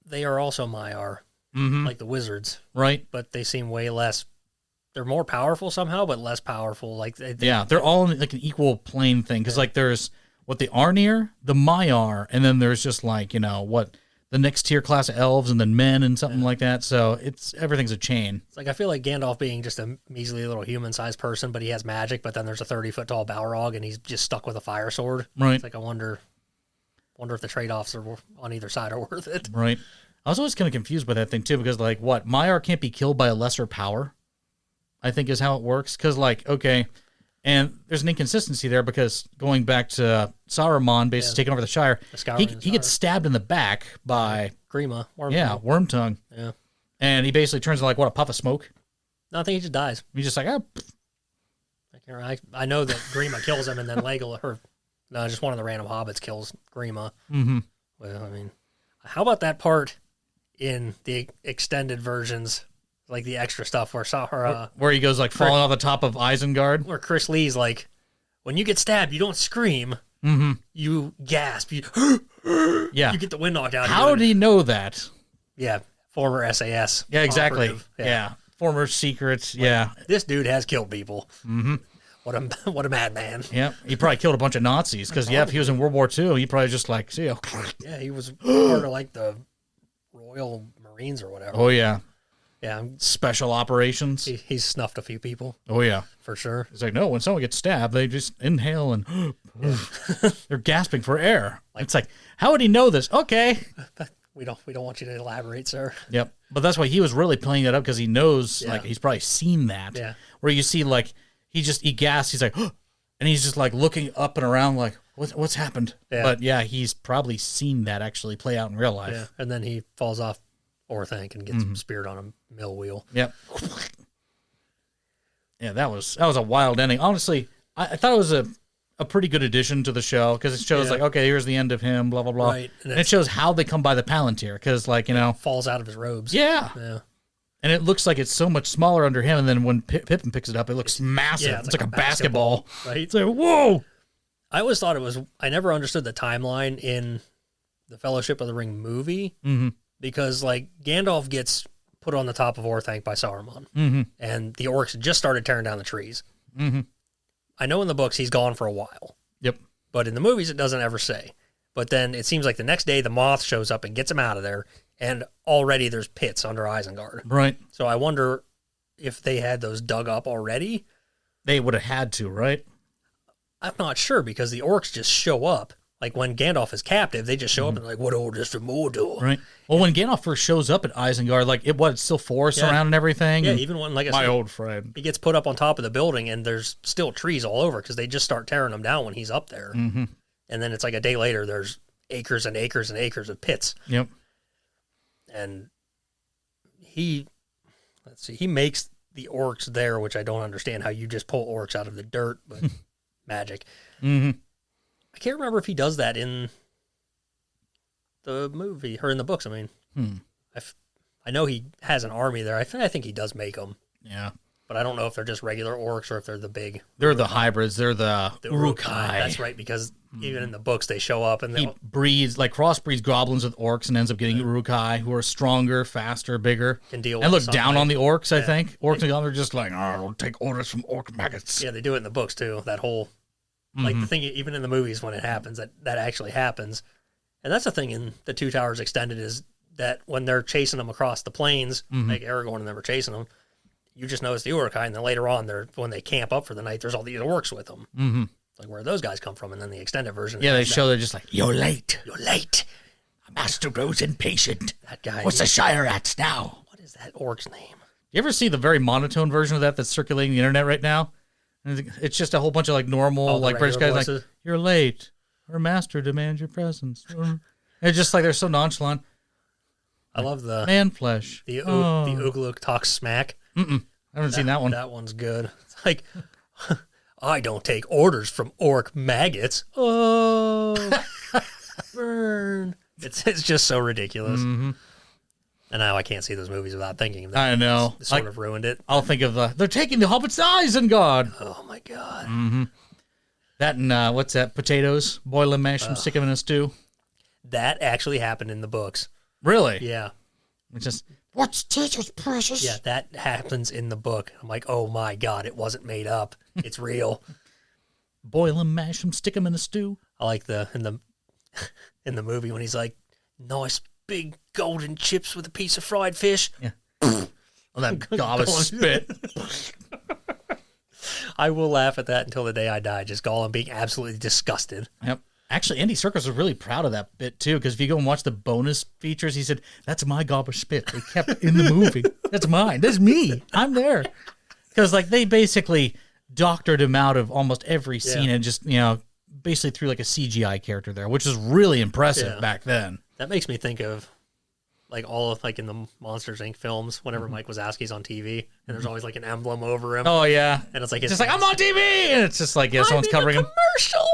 they are also Maiar, like the wizards. Right. But they seem way less, they're more powerful somehow, but less powerful. Like they're all in like an equal plane thing. Because like there's the Arnir, the Maiar, and then there's just like, the next tier class of elves and then men and something like that. So everything's a chain. It's like, I feel like Gandalf being just a measly little human-sized person, but he has magic, but then there's a 30-foot tall Balrog, and he's just stuck with a fire sword. Right. It's like, I wonder if the trade-offs are on either side are worth it. Right. I was always kind of confused by that thing, too, because, like, Maiar can't be killed by a lesser power, I think is how it works. Because, like, okay, and there's an inconsistency there because going back to Saruman basically taking over the Shire, he gets stabbed in the back by Grima. Wormtongue. Yeah. And he basically turns into, like, a puff of smoke? No, I think he just dies. He's just like, I know that Grima kills him, and then Legolas, no, just one of the random hobbits kills Grima. Well, I mean, how about that part in the extended versions, like the extra stuff where he goes like falling off the top of Isengard? Where Chris Lee's like, when you get stabbed, you don't scream. You gasp. You get the wind knocked out. How did he know that? Yeah, former SAS. Yeah, exactly. Yeah. Former secrets. This dude has killed people. What a madman. Yeah, he probably killed a bunch of Nazis because if he was in World War II, he probably just like, see you. Yeah, he was part of like the Royal Marines or whatever. Oh yeah. Yeah. Special operations. He's snuffed a few people. Oh yeah. For sure. It's like, no, when someone gets stabbed, they just inhale and they're gasping for air. It's like, how would he know this? Okay. We don't want you to elaborate, sir. Yep. But that's why he was really playing that up because he knows, like, he's probably seen that. Yeah. Where you see, like, he gasps, he's like, and he's just, like, looking up and around, like, what's happened? Yeah. But, yeah, he's probably seen that actually play out in real life. Yeah. And then he falls off Orthanc and gets speared on a mill wheel. Yep. Yeah, that was a wild ending. Honestly, I thought it was a pretty good addition to the show because it shows like, okay, here's the end of him, blah blah blah, Right. And it shows how they come by the Palantir because like falls out of his robes. yeah, and it looks like it's so much smaller under him, and then when Pippin picks it up, it looks massive. Yeah, it's like a basketball. Right. It's like whoa. I always thought it was. I never understood the timeline in the Fellowship of the Ring movie because like Gandalf gets put on the top of Orthanc by Saruman, and the orcs just started tearing down the trees. I know in the books he's gone for a while. Yep. But in the movies it doesn't ever say. But then it seems like the next day the moth shows up and gets him out of there, and already there's pits under Isengard. Right. So I wonder if they had those dug up already. They would have had to, right? I'm not sure because the orcs just show up. Like when Gandalf is captive, they just show up and like, what orders from Mordor? Right. Well, when Gandalf first shows up at Isengard, like it's still forests around and everything. Yeah, and even when, like I my said, old friend, he gets put up on top of the building and there's still trees all over because they just start tearing them down when he's up there. And then it's like a day later, there's acres and acres and acres of pits. Yep. And he makes the orcs there, which I don't understand how you just pull orcs out of the dirt, but magic. I can't remember if he does that in the movie or in the books. I mean, I know he has an army there. I think he does make them. Yeah. But I don't know if they're just regular orcs or if they're the big. They're the hybrids. They're the Uruk-hai. That's right, because even in the books they show up and he breeds, like crossbreeds goblins with orcs and ends up getting Uruk-hai, who are stronger, faster, bigger. Can deal and with look down sunlight. on the orcs, I think. Orcs and goblins are just like, I'll take orders from orc maggots. Yeah, they do it in the books too. That whole, like the thing, even in the movies when it happens, that actually happens. And that's the thing in the Two Towers Extended is that when they're chasing them across the plains, like Aragorn and them were chasing them, you just notice the Uruk-hai, and then later on, when they camp up for the night, there's all these orcs with them. Like, where those guys come from? And then the extended version. Yeah, they show they're just like, you're late. You're late. Master grows impatient. That guy. What's the Shire at now? What is that orc's name? You ever see the very monotone version of that that's circulating the internet right now? And it's just a whole bunch of like normal, like British guys voices. like, you're late. Our master demands your presence. It's just like they're so nonchalant. I love the Man flesh. the Ugluk talks smack. I haven't seen that one. That one's good. It's like, I don't take orders from orc maggots. Oh, burn. It's just so ridiculous. And now I can't see those movies without thinking of that. I know. It sort of ruined it. I'll think of they're taking the hobbits to Isengard. Oh, my God. That and what's that? Potatoes. Boil them, mash them, stick them in a stew. That actually happened in the books. Really? Yeah. It's just, what's teacher's precious? Yeah, that happens in the book. I'm like, oh, my God, it wasn't made up. It's real. Boil them, mash them, stick them in a stew. I like in the movie when he's like, nice big golden chips with a piece of fried fish. Yeah. Oh, that gob of spit. I will laugh at that until the day I die. Just Gollum being absolutely disgusted. Yep. Actually, Andy Serkis was really proud of that bit, too, because if you go and watch the bonus features, he said, that's my gob of spit. They kept in the movie. That's mine. That's me. I'm there. Because, like, they basically doctored him out of almost every scene and just, basically threw, like, a CGI character there, which was really impressive back then. That makes me think of, like, all of, like, in the Monsters, Inc. films, whenever Mike Wazowski's on TV, and there's always, like, an emblem over him. Oh, yeah. And it's like, Just like, I'm on TV! And it's just like, someone's covering him. Commercial!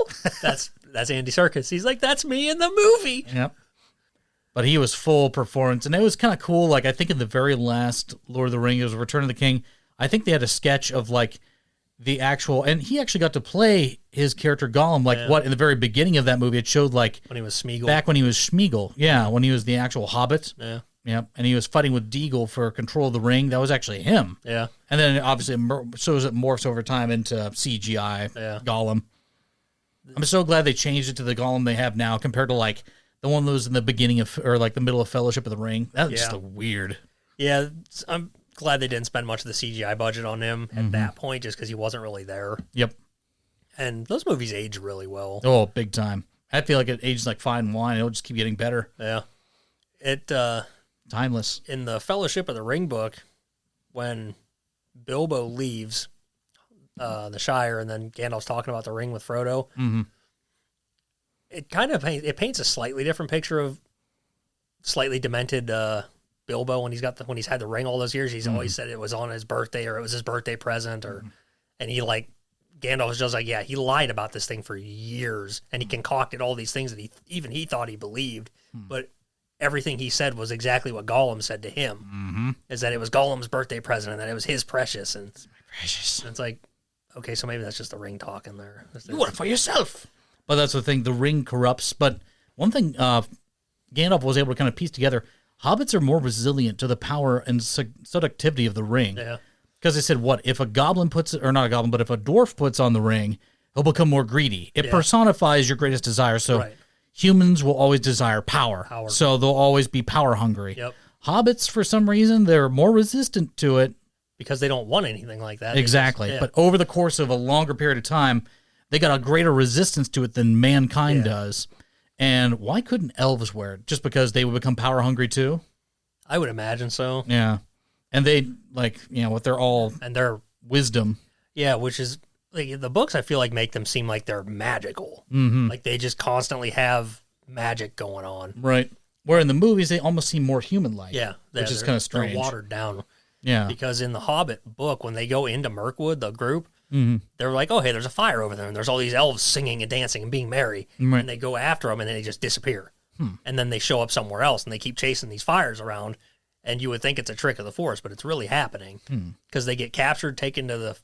That's Andy Serkis. He's like, that's me in the movie. Yep. But he was full performance, and it was kind of cool. Like, I think in the very last Lord of the Rings, it was Return of the King, I think they had a sketch of, like, the actual, and he actually got to play his character Gollum, like, in the very beginning of that movie, it showed, like, when he was Smeagol. Back when he was Smeagol. Yeah, when he was the actual Hobbit. Yeah. Yep. And he was fighting with Deagle for control of the ring. That was actually him. Yeah. And then, obviously, it morphs over time into CGI Gollum. I'm so glad they changed it to the Gollum they have now compared to, like, the one that was in the beginning of, or, like, the middle of Fellowship of the Ring. That was just weird. Yeah, I'm glad they didn't spend much of the CGI budget on him at that point just because he wasn't really there. Yep. And those movies age really well. Oh, big time. I feel like it ages like fine wine. It'll just keep getting better. Yeah. It, timeless. In the Fellowship of the Ring book, when Bilbo leaves the Shire and then Gandalf's talking about the ring with Frodo, it kind of paints a slightly different picture of slightly demented Bilbo when he's had the ring all those years. He's always said it was on his birthday or it was his birthday present, or and he like Gandalf was just like, yeah, he lied about this thing for years, and he concocted all these things that he thought he believed, but everything he said was exactly what Gollum said to him. Is that it was Gollum's birthday present and that it was his precious, and Precious. it's like, okay, so maybe that's just the ring talking there. You want it for yourself. But that's the thing. The ring corrupts. But one thing Gandalf was able to kind of piece together, hobbits are more resilient to the power and seductivity of the ring. Yeah. Because they said, what, if a goblin puts it, or not a goblin, but if a dwarf puts on the ring, he'll become more greedy. It personifies your greatest desire. So humans will always desire power. So they'll always be power hungry. Yep. Hobbits, for some reason, they're more resistant to it. Because they don't want anything like that. Exactly. But over the course of a longer period of time, they got a greater resistance to it than mankind does. And why couldn't elves wear it? Just because they would become power hungry too? I would imagine so. Yeah. And they, like, you know, what they're all... And their wisdom. Yeah, which is... Like, the books, I feel like, make them seem like they're magical. Like, they just constantly have magic going on. Right. Where in the movies, they almost seem more human-like. Yeah. Which is kind of strange. They're watered down. Yeah. Because in the Hobbit book, when they go into Mirkwood, the group, they're like, oh, hey, there's a fire over there, and there's all these elves singing and dancing and being merry. Right. And they go after them, and then they just disappear. And then they show up somewhere else, and they keep chasing these fires around, and you would think it's a trick of the Forest, but it's really happening. Because they get captured, taken to the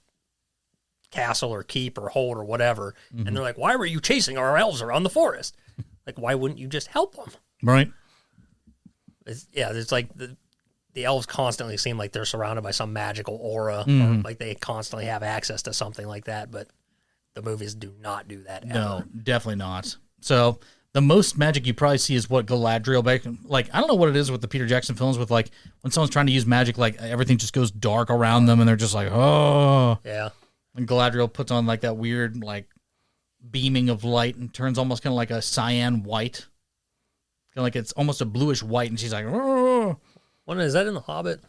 castle or keep or hold or whatever, and they're like, why were you chasing our elves around the forest? Like, why wouldn't you just help them? Right. It's like... The elves constantly seem like they're surrounded by some magical aura, or like they constantly have access to something like that, but the movies do not do that ever. No, definitely not. So the most magic you probably see is what Galadriel, like, I don't know what it is with the Peter Jackson films with, like, when someone's trying to use magic, like, everything just goes dark around them, and they're just like, oh. Yeah. And Galadriel puts on, like, that weird, like, beaming of light and turns almost kind of like a cyan white. Kind of like it's almost a bluish white, and she's like, oh. Is that in The Hobbit?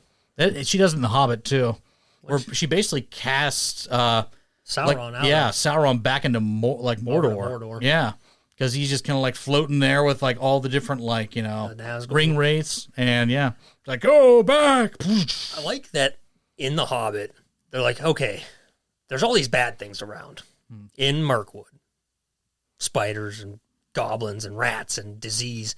She does it in The Hobbit, too. Where she basically casts... Sauron out. Yeah, Sauron back into Mordor. Yeah, because he's just kind of like floating there with like all the different like, you know, ring wraiths. And yeah, it's like, go back. I like that in The Hobbit, they're like, okay, there's all these bad things around in Mirkwood. Spiders and goblins and rats and disease.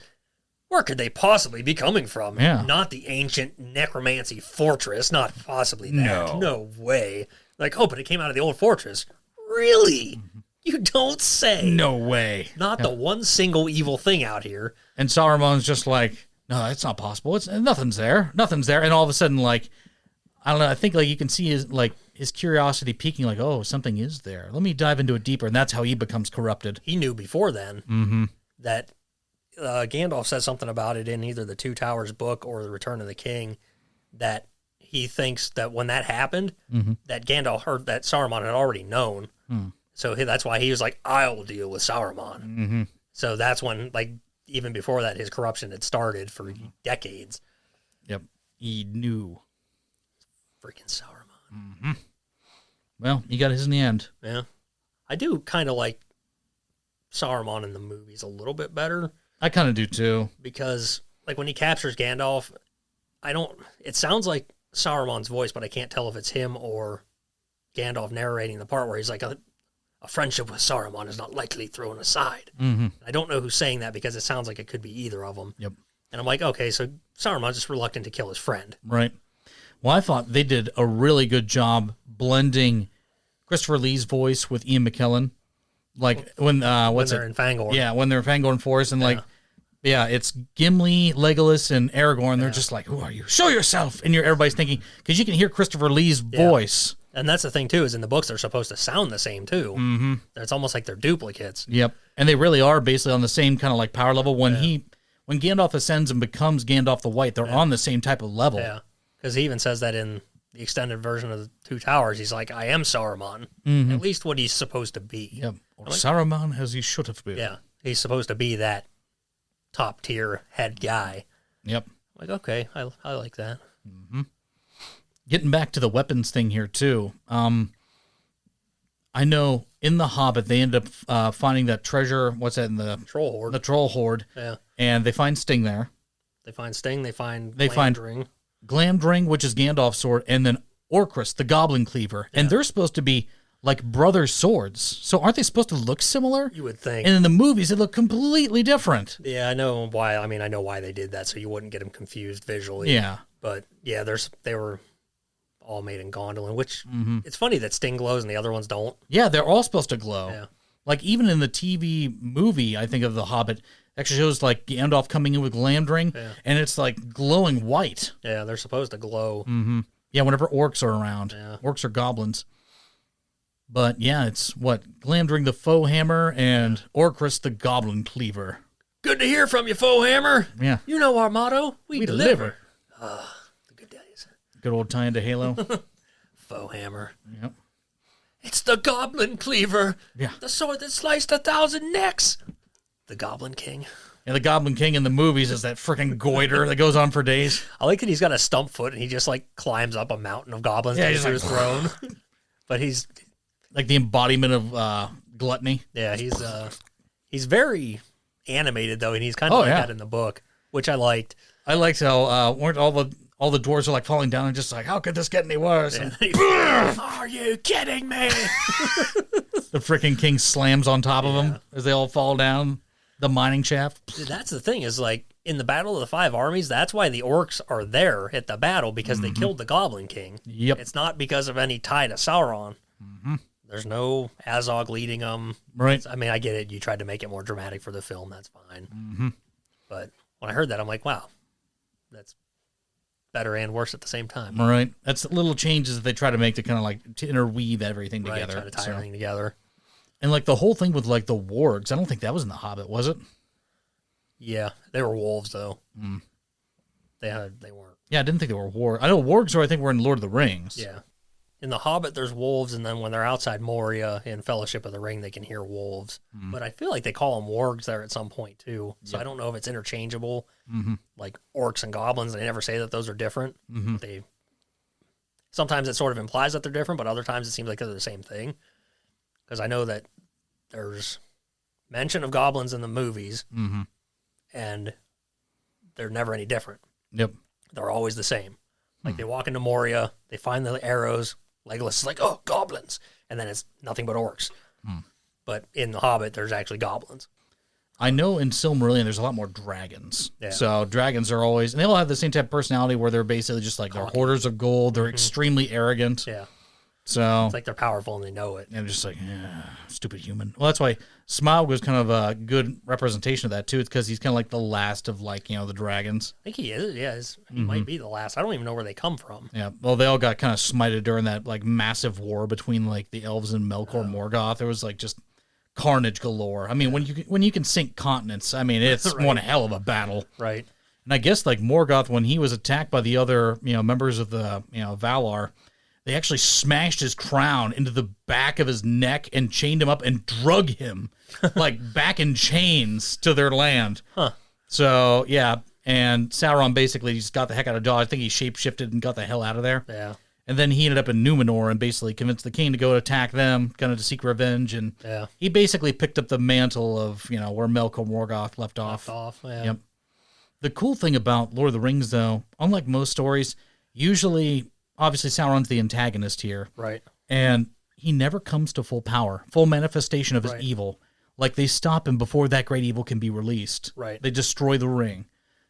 Where could they possibly be coming from? Yeah. Not the ancient necromancy fortress. Not possibly that. No way. Like, oh, but it came out of the old fortress. Really? You don't say. No way. Not the one single evil thing out here. And Saruman's just like, no, that's not possible. It's nothing's there. Nothing's there. And all of a sudden, like, I don't know. I think like you can see his curiosity peaking. Like, oh, something is there. Let me dive into it deeper. And that's how he becomes corrupted. He knew before then that Gandalf says something about it in either the Two Towers book or the Return of the King, that he thinks that when that happened, that Gandalf heard that Saruman had already known. So that's why he was like, I'll deal with Saruman. So that's when, like, even before that, his corruption had started for decades. Yep. He knew. Freaking Saruman. Well, he got his in the end. Yeah. I do kind of like Saruman in the movies a little bit better. I kind of do too. Because, like, when he captures Gandalf, it sounds like Saruman's voice, but I can't tell if it's him or Gandalf narrating the part where he's like, a friendship with Saruman is not likely thrown aside. I don't know who's saying that because it sounds like it could be either of them. Yep. And I'm like, okay, so Saruman's just reluctant to kill his friend. Right. Well, I thought they did a really good job blending Christopher Lee's voice with Ian McKellen. Like when they're in Fangorn. Yeah, when they're in Fangorn Forest, and it's Gimli, Legolas, and Aragorn. They're just like, "Who are you? Show yourself!" And everybody's thinking because you can hear Christopher Lee's voice. And that's the thing too, is in the books they're supposed to sound the same too. It's almost like they're duplicates. Yep, and they really are basically on the same kind of like power level. When Gandalf ascends and becomes Gandalf the White, they're on the same type of level. Yeah, because he even says that in the extended version of the Two Towers. He's like, I am Saruman. At least what he's supposed to be. Yep. Or Saruman as he should have been. Yeah. He's supposed to be that top tier head guy. Yep. I'm like, okay, I like that. Getting back to the weapons thing here too. I know in The Hobbit they end up finding that treasure. What's that in the Troll Hoard? The Troll Hoard. Yeah. And they find Sting there. They find Sting. They find Glamdring, which is Gandalf's sword, and then Orchrist, the Goblin Cleaver, and they're supposed to be like brother swords. So aren't they supposed to look similar? You would think. And in the movies, they look completely different. Yeah, I know why. I mean, I know why they did that, so you wouldn't get them confused visually. Yeah. But yeah, they were all made in Gondolin, which it's funny that Sting glows and the other ones don't. Yeah, they're all supposed to glow. Yeah. Like even in the TV movie, I think of The Hobbit, actually shows like Gandalf coming in with Glamdring, and it's like glowing white. Yeah, they're supposed to glow. Mm-hmm. Yeah, whenever orcs are around. Yeah. Orcs are goblins. But yeah, it's what? Glamdring the Foe Hammer and Orchrist the Goblin Cleaver. Good to hear from you, Foehammer. Yeah. You know our motto. We deliver. The good days. Good old tie into Halo. Foehammer. Yep. It's the Goblin Cleaver. Yeah. The sword that sliced 1,000 necks. The Goblin King. And the Goblin King in the movies is that freaking goiter that goes on for days. I like that he's got a stump foot and he just like climbs up a mountain of goblins to his throne. But he's like the embodiment of gluttony. Yeah, he's very animated though, and he's kind of like that in the book, which I liked. I liked how weren't all the dwarves are like falling down and just like, how could this get any worse? Yeah. Are you kidding me? The freaking king slams on top of them as they all fall down the mining shaft. Dude, that's the thing is like in the Battle of the Five Armies, that's why the orcs are there at the battle because they killed the Goblin King. Yep. It's not because of any tie to Sauron. There's no Azog leading them. Right. I mean, I get it. You tried to make it more dramatic for the film. That's fine. But when I heard that, I'm like, wow, that's better and worse at the same time. Right. That's little changes that they try to make to kind of like to interweave everything together. Try to tie everything together. And like the whole thing with like the wargs, I don't think that was in The Hobbit, was it? Yeah, they were wolves though. They weren't. Yeah, I didn't think they were wargs. I know wargs are, I think, were in Lord of the Rings. Yeah. In The Hobbit, there's wolves, and then when they're outside Moria in Fellowship of the Ring, they can hear wolves. But I feel like they call them wargs there at some point, too. So I don't know if it's interchangeable, like orcs and goblins. They never say that those are different. Sometimes it sort of implies that they're different, but other times it seems like they're the same thing. Because I know that there's mention of goblins in the movies, and they're never any different. Yep. They're always the same. Like they walk into Moria, they find the arrows. Legolas is like, oh, goblins. And then it's nothing but orcs. But in The Hobbit, there's actually goblins. I know in Silmarillion, there's a lot more dragons. Yeah. So dragons are always, and they all have the same type of personality where they're basically just like, they're hoarders of gold. They're extremely arrogant. Yeah. So It's like they're powerful and they know it. and just like, stupid human. Well, that's why Smaug was kind of a good representation of that too. It's because he's kind of like the last of like, the dragons. I think he is. Yeah, he might be the last. I don't even know where they come from. Yeah. Well, they all got kind of smited during that like massive war between like the elves and Melkor Morgoth. There was like just carnage galore. I mean, when you can sink continents, I mean, it's one hell of a battle. Right. And I guess like Morgoth, when he was attacked by the other, members of the, Valar, they actually smashed his crown into the back of his neck and chained him up and drug him like back in chains to their land. Huh. So, yeah. And Sauron basically just got the heck out of Dodge. I think he shapeshifted and got the hell out of there. Yeah. And then he ended up in Numenor and basically convinced the king to go attack them, kind of to seek revenge. And he basically picked up the mantle of, where Melkor Morgoth left off. Yeah. Yep. The cool thing about Lord of the Rings, though, unlike most stories, usually, obviously, Sauron's the antagonist here. Right. And he never comes to full power, full manifestation of his evil. Like, they stop him before that great evil can be released. Right. They destroy the ring.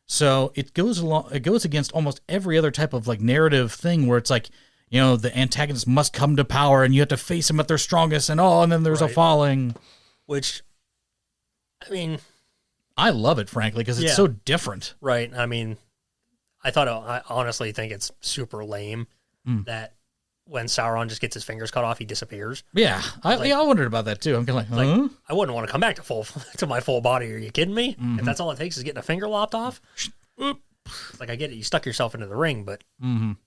So it goes against almost every other type of, like, narrative thing where it's like, the antagonist must come to power and you have to face them at their strongest and then there's a falling. Which, I mean... I love it, frankly, because it's so different. Right. I mean, I honestly think it's super lame that when Sauron just gets his fingers cut off, he disappears. Yeah. I wondered about that, too. I'm kind of like, I wouldn't want to come back to my full body. Are you kidding me? If that's all it takes is getting a finger lopped off? Like, I get it. You stuck yourself into the ring, but... I don't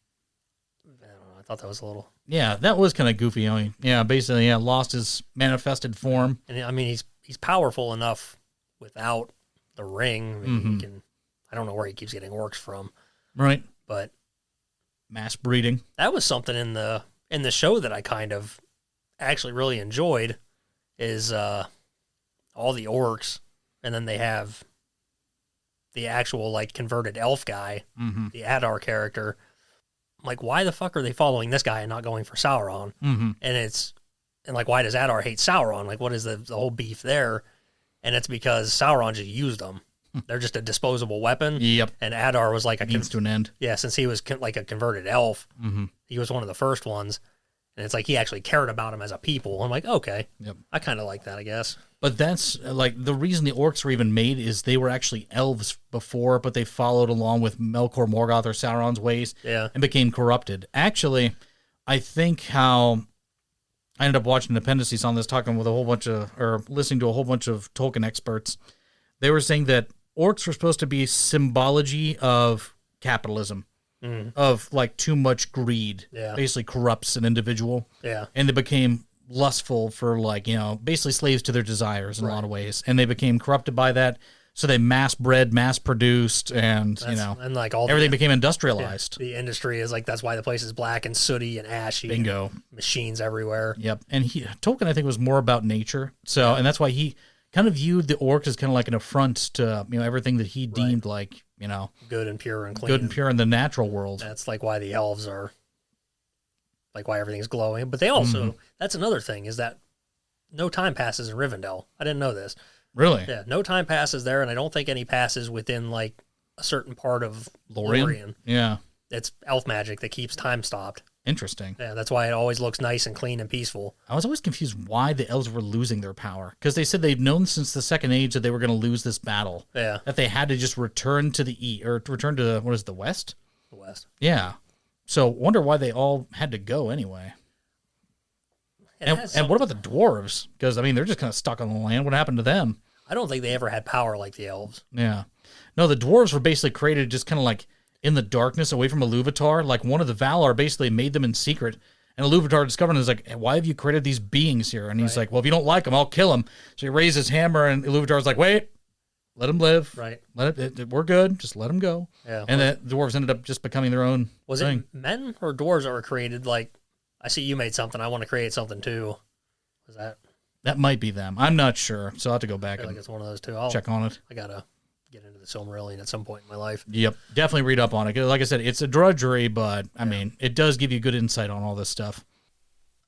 know. I thought that was a little... Yeah, that was kind of goofy. Basically, lost his manifested form. And I mean, he's powerful enough without the ring. I mean, he can... I don't know where he keeps getting orcs from. Right. But... Mass breeding. That was something in the show that I kind of actually really enjoyed is all the orcs, and then they have the actual like converted elf guy, the Adar character. I'm like, why the fuck are they following this guy and not going for Sauron? And like, why does Adar hate Sauron? Like, what is the whole beef there? And it's because Sauron just used them. They're just a disposable weapon. Yep. And Adar was like a means to an end. Yeah, since he was like a converted elf, he was one of the first ones. And it's like he actually cared about him as a people. I'm like, okay, I kind of like that, I guess. But that's like the reason the orcs were even made is they were actually elves before, but they followed along with Melkor Morgoth or Sauron's ways and became corrupted. Actually, I think how I ended up watching Appendices on this, talking with a whole bunch of, or listening to a whole bunch of Tolkien experts. They were saying that orcs were supposed to be symbology of capitalism. Of like too much greed, basically corrupts an individual, and they became lustful for like, you know, basically slaves to their desires in a lot of ways, and they became corrupted by that. So they mass bred, mass produced, and you know, and like all everything became industrialized. The industry is like, that's why the place is black and sooty and ashy. Bingo. And machines everywhere. Yep. And Tolkien, I think, was more about nature. So, and that's why he kind of viewed the orcs as kind of like an affront to, you know, everything that he deemed like, you know, good and pure and clean. Good and pure in the natural world. That's like why the elves are, like why everything's glowing. But they also, that's another thing, is that no time passes in Rivendell. I didn't know this. Really? Yeah, no time passes there, and I don't think any passes within like a certain part of Lorien. Yeah. It's elf magic that keeps time stopped. Interesting. Yeah, that's why it always looks nice and clean and peaceful. I was always confused why the elves were losing their power. Because they said they'd known since the Second Age that they were going to lose this battle. Yeah. That they had to just return to the east, or return to the, what is it, the west? The west. Yeah. So wonder why they all had to go anyway. And what about the dwarves? Because, I mean, they're just kind of stuck on the land. What happened to them? I don't think they ever had power like the elves. Yeah. No, the dwarves were basically created just kind of like in the darkness away from Iluvatar. Like one of the Valar basically made them in secret. And Iluvatar discovered and was like, why have you created these beings here? And he's like, well, if you don't like them, I'll kill them. So he raised his hammer, and Iluvatar's like, wait, let him live. Right. We're good. Just let him go. Yeah. And the dwarves ended up just becoming their own Was thing. it men or dwarves that were created? Like, I see you made something. I want to create something too. Was that? That might be them. I'm not sure. So I'll have to go back I feel and like it's one of those two. check on it. I got to get into the Silmarillion at some point in my life. Yep. Definitely read up on it. 'Cause like I said, it's a drudgery, but I mean, it does give you good insight on all this stuff.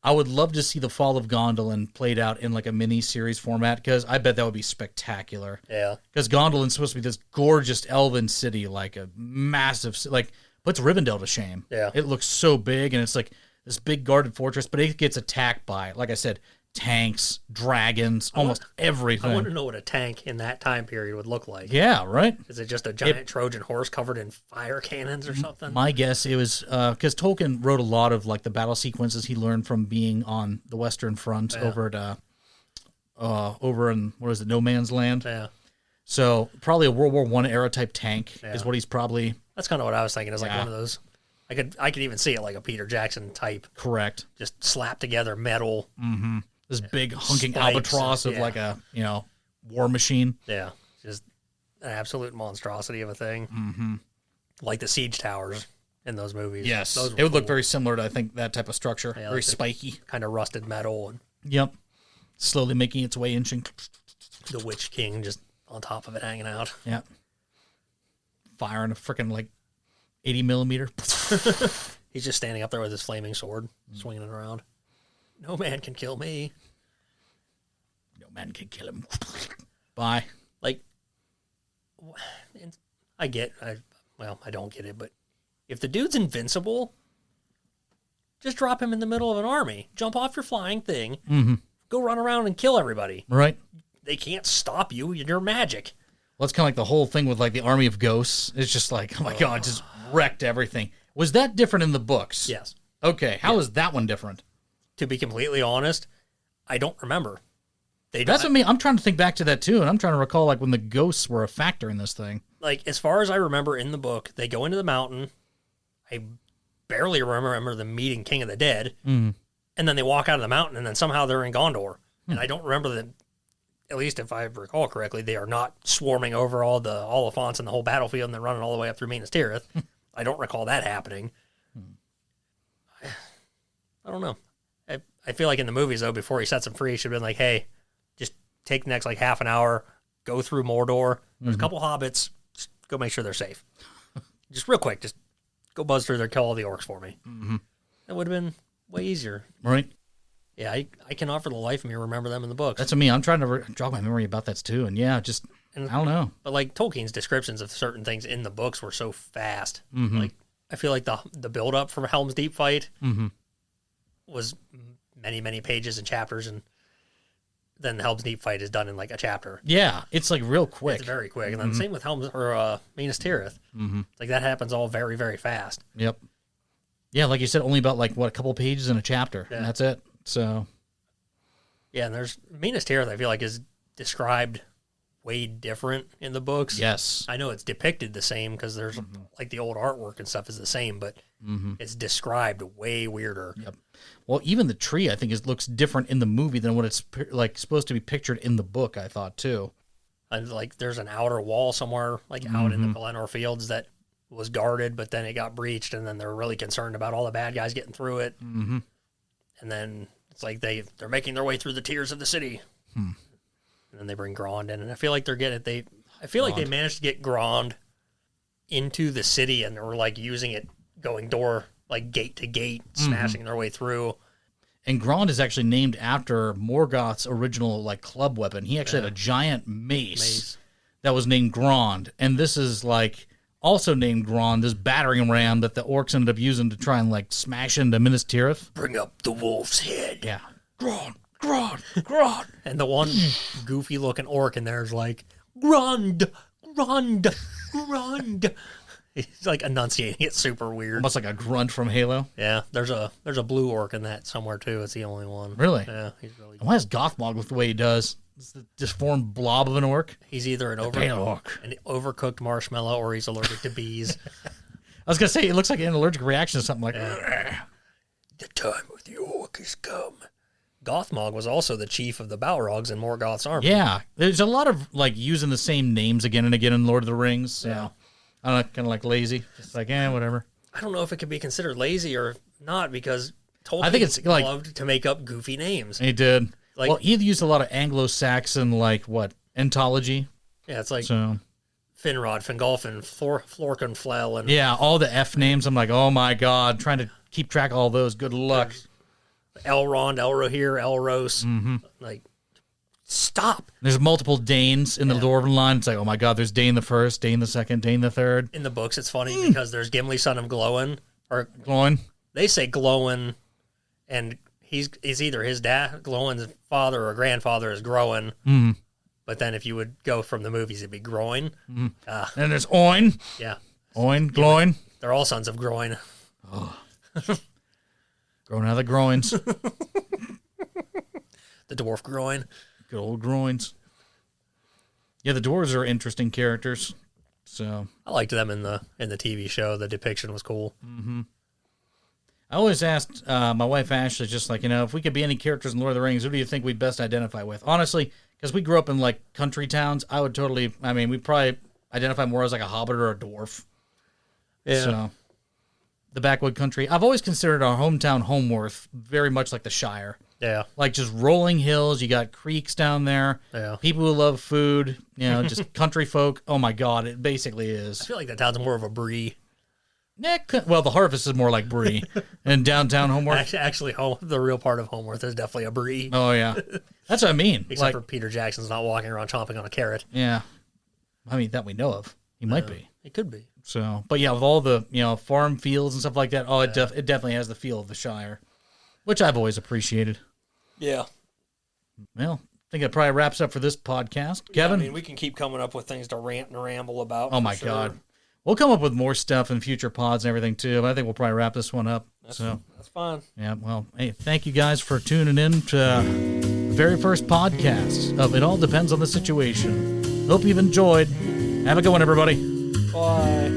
I would love to see the fall of Gondolin played out in like a mini series format, because I bet that would be spectacular. Yeah. Because Gondolin's supposed to be this gorgeous elven city, like a massive, like puts Rivendell to shame. Yeah. It looks so big, and it's like this big guarded fortress, but it gets attacked by, like I said, tanks, dragons, almost everything. I want to know what a tank in that time period would look like. Yeah, right? Is it just a giant Trojan horse covered in fire cannons or something? My guess it was because Tolkien wrote a lot of like the battle sequences he learned from being on the Western Front over at over in, what is it, No Man's Land. Yeah. So probably a World War I era type tank is what he's probably. That's kind of what I was thinking. Is like one of those. I could even see it like a Peter Jackson type. Correct. Just slap together metal. Mm-hmm. This big hunking Spikes, albatross of like a, you know, war machine. Yeah. Just an absolute monstrosity of a thing. Mm-hmm. Like the siege towers in those movies. Yes. Those It would look very similar to, I think, that type of structure. Yeah, very like spiky. Kind of rusted metal. And Yep. Slowly making its way inching. the Witch King just on top of it hanging out. Yeah. Firing a freaking like 80 millimeter. He's just standing up there with his flaming sword, swinging it around. No man can kill me. No man can kill him. Bye. Like, I don't get it, but if the dude's invincible, just drop him in the middle of an army. Jump off your flying thing. Mm-hmm. Go run around and kill everybody. Right. They can't stop you. You're magic. Well, it's kind of like the whole thing with like the Army of Ghosts. It's just like, oh my God, just wrecked everything. Was that different in the books? Yes. Okay. How is that one different? To be completely honest, I don't remember. That's what I mean. I'm trying to think back to that too, and I'm trying to recall like when the ghosts were a factor in this thing. Like, as far as I remember in the book, they go into the mountain. I barely remember them meeting King of the Dead. Mm. And then they walk out of the mountain, and then somehow they're in Gondor. And I don't remember them, at least if I recall correctly, they are not swarming over all the Oliphants and the whole battlefield and then running all the way up through Minas Tirith. I don't recall that happening. I don't know. I feel like in the movies, though, before he sets them free, he should have been like, hey, just take the next like half an hour, go through Mordor. There's a couple hobbits, just go make sure they're safe. Just real quick, just go buzz through there, kill all the orcs for me. Mm-hmm. That would have been way easier. Right. Yeah, I cannot for the life of me remember them in the books. That's what I mean. I'm trying to jog my memory about that too. And yeah, just, I don't know. But like Tolkien's descriptions of certain things in the books were so fast. Mm-hmm. Like I feel like the build up for Helm's Deep fight Mm-hmm. was many, many pages and chapters, and then the Helm's Deep fight is done in like a chapter. Yeah, it's like real quick. It's very quick. And then same with Minas Tirith. Mm-hmm. Like that happens all very, very fast. Yep. Yeah, like you said, only about like, what, a couple pages in a chapter. Yeah. And that's it. So. Yeah, and there's Minas Tirith, I feel like, is described way different in the books. Yes. I know it's depicted the same because there's like the old artwork and stuff is the same, but it's described way weirder. Yep. Well, even the tree, I think, looks different in the movie than what it's like supposed to be pictured in the book, I thought, too. And like there's an outer wall somewhere, like out in the Pelennor Fields that was guarded, but then it got breached, and then they're really concerned about all the bad guys getting through it. Mm-hmm. And then it's like they're making their way through the tiers of the city. And then they bring Grond in, and I feel like I feel like they managed to get Grond into the city, and they were like using it, going door, like gate to gate, smashing their way through. And Grond is actually named after Morgoth's original like club weapon. He actually had a giant mace that was named Grond, and this is like also named Grond, this battering ram that the orcs ended up using to try and like smash into Minas Tirith. Bring up the wolf's head. Yeah, Grond, Grond, Grond. And the one goofy looking orc in there is like, Grond, Grond, Grond. He's like enunciating it super weird. Almost like a grunt from Halo. Yeah, there's a blue orc in that somewhere too. It's the only one. Really? Yeah, he's really good. And why is Gothmog look the way he does? It's the disformed blob of an orc. He's either an overcooked marshmallow or he's allergic to bees. I was gonna say it looks like an allergic reaction to something like that. The time of the orc has come. Gothmog was also the chief of the Balrogs in Morgoth's army. Yeah, there's a lot of like using the same names again and again in Lord of the Rings. So. Yeah. I don't know, kind of like lazy. Just like, whatever. I don't know if it could be considered lazy or not because Tolkien I think it's like, loved to make up goofy names. He did. Like, well, he used a lot of Anglo-Saxon, like, entology. Yeah, it's like so. Finrod, Fingolfin, Florkin, Flel, and... Yeah, all the F names. I'm like, oh my God, trying to keep track of all those. Good luck. Elrond, Elrohir, Elros. Like, stop. There's multiple Danes in the Dwarven line. It's like, oh my God, there's Dane the first, Dane the second, Dane the third. In the books, it's funny because there's Gimli, son of Glóin, or Glóin. They say Glóin, and he's either his dad, Glóin's father or grandfather is Groin. But then if you would go from the movies, it'd be Groin. And there's Oin. Yeah. Oin, Glóin. They're all sons of Groin. Oh. Growing out of the groins. The dwarf Groin. Good old groins. Yeah, the dwarves are interesting characters. So I liked them in the TV show. The depiction was cool. I always asked my wife Ashley, just like, if we could be any characters in Lord of the Rings, who do you think we'd best identify with? Honestly, because we grew up in like country towns, I would totally. I mean, we'd probably identify more as like a hobbit or a dwarf. Yeah. So the backwood country. I've always considered our hometown Homeworth very much like the Shire. Yeah. Like just rolling hills. You got creeks down there. Yeah. People who love food. Just country folk. Oh my God, it basically I is. feel like that town's more of a Bree. Well, the Harvest is more like Bree. And downtown Homeworth. Actually, the real part of Homeworth is definitely a Bree. Oh, yeah. That's what I mean. Except for Peter Jackson's not walking around chomping on a carrot. Yeah. I mean, that we know of. He might be. It could be. So, but yeah, with all the, farm fields and stuff like that, it definitely has the feel of the Shire, which I've always appreciated. Yeah. Well, I think that probably wraps up for this podcast. Kevin? I mean, we can keep coming up with things to rant and ramble about. Oh, my God. We'll come up with more stuff in future pods and everything, too. But I think we'll probably wrap this one up. That's fine. Yeah, well, hey, thank you guys for tuning in to the very first podcast of It All Depends on the Situation. Hope you've enjoyed. Have a good one, everybody. Bye.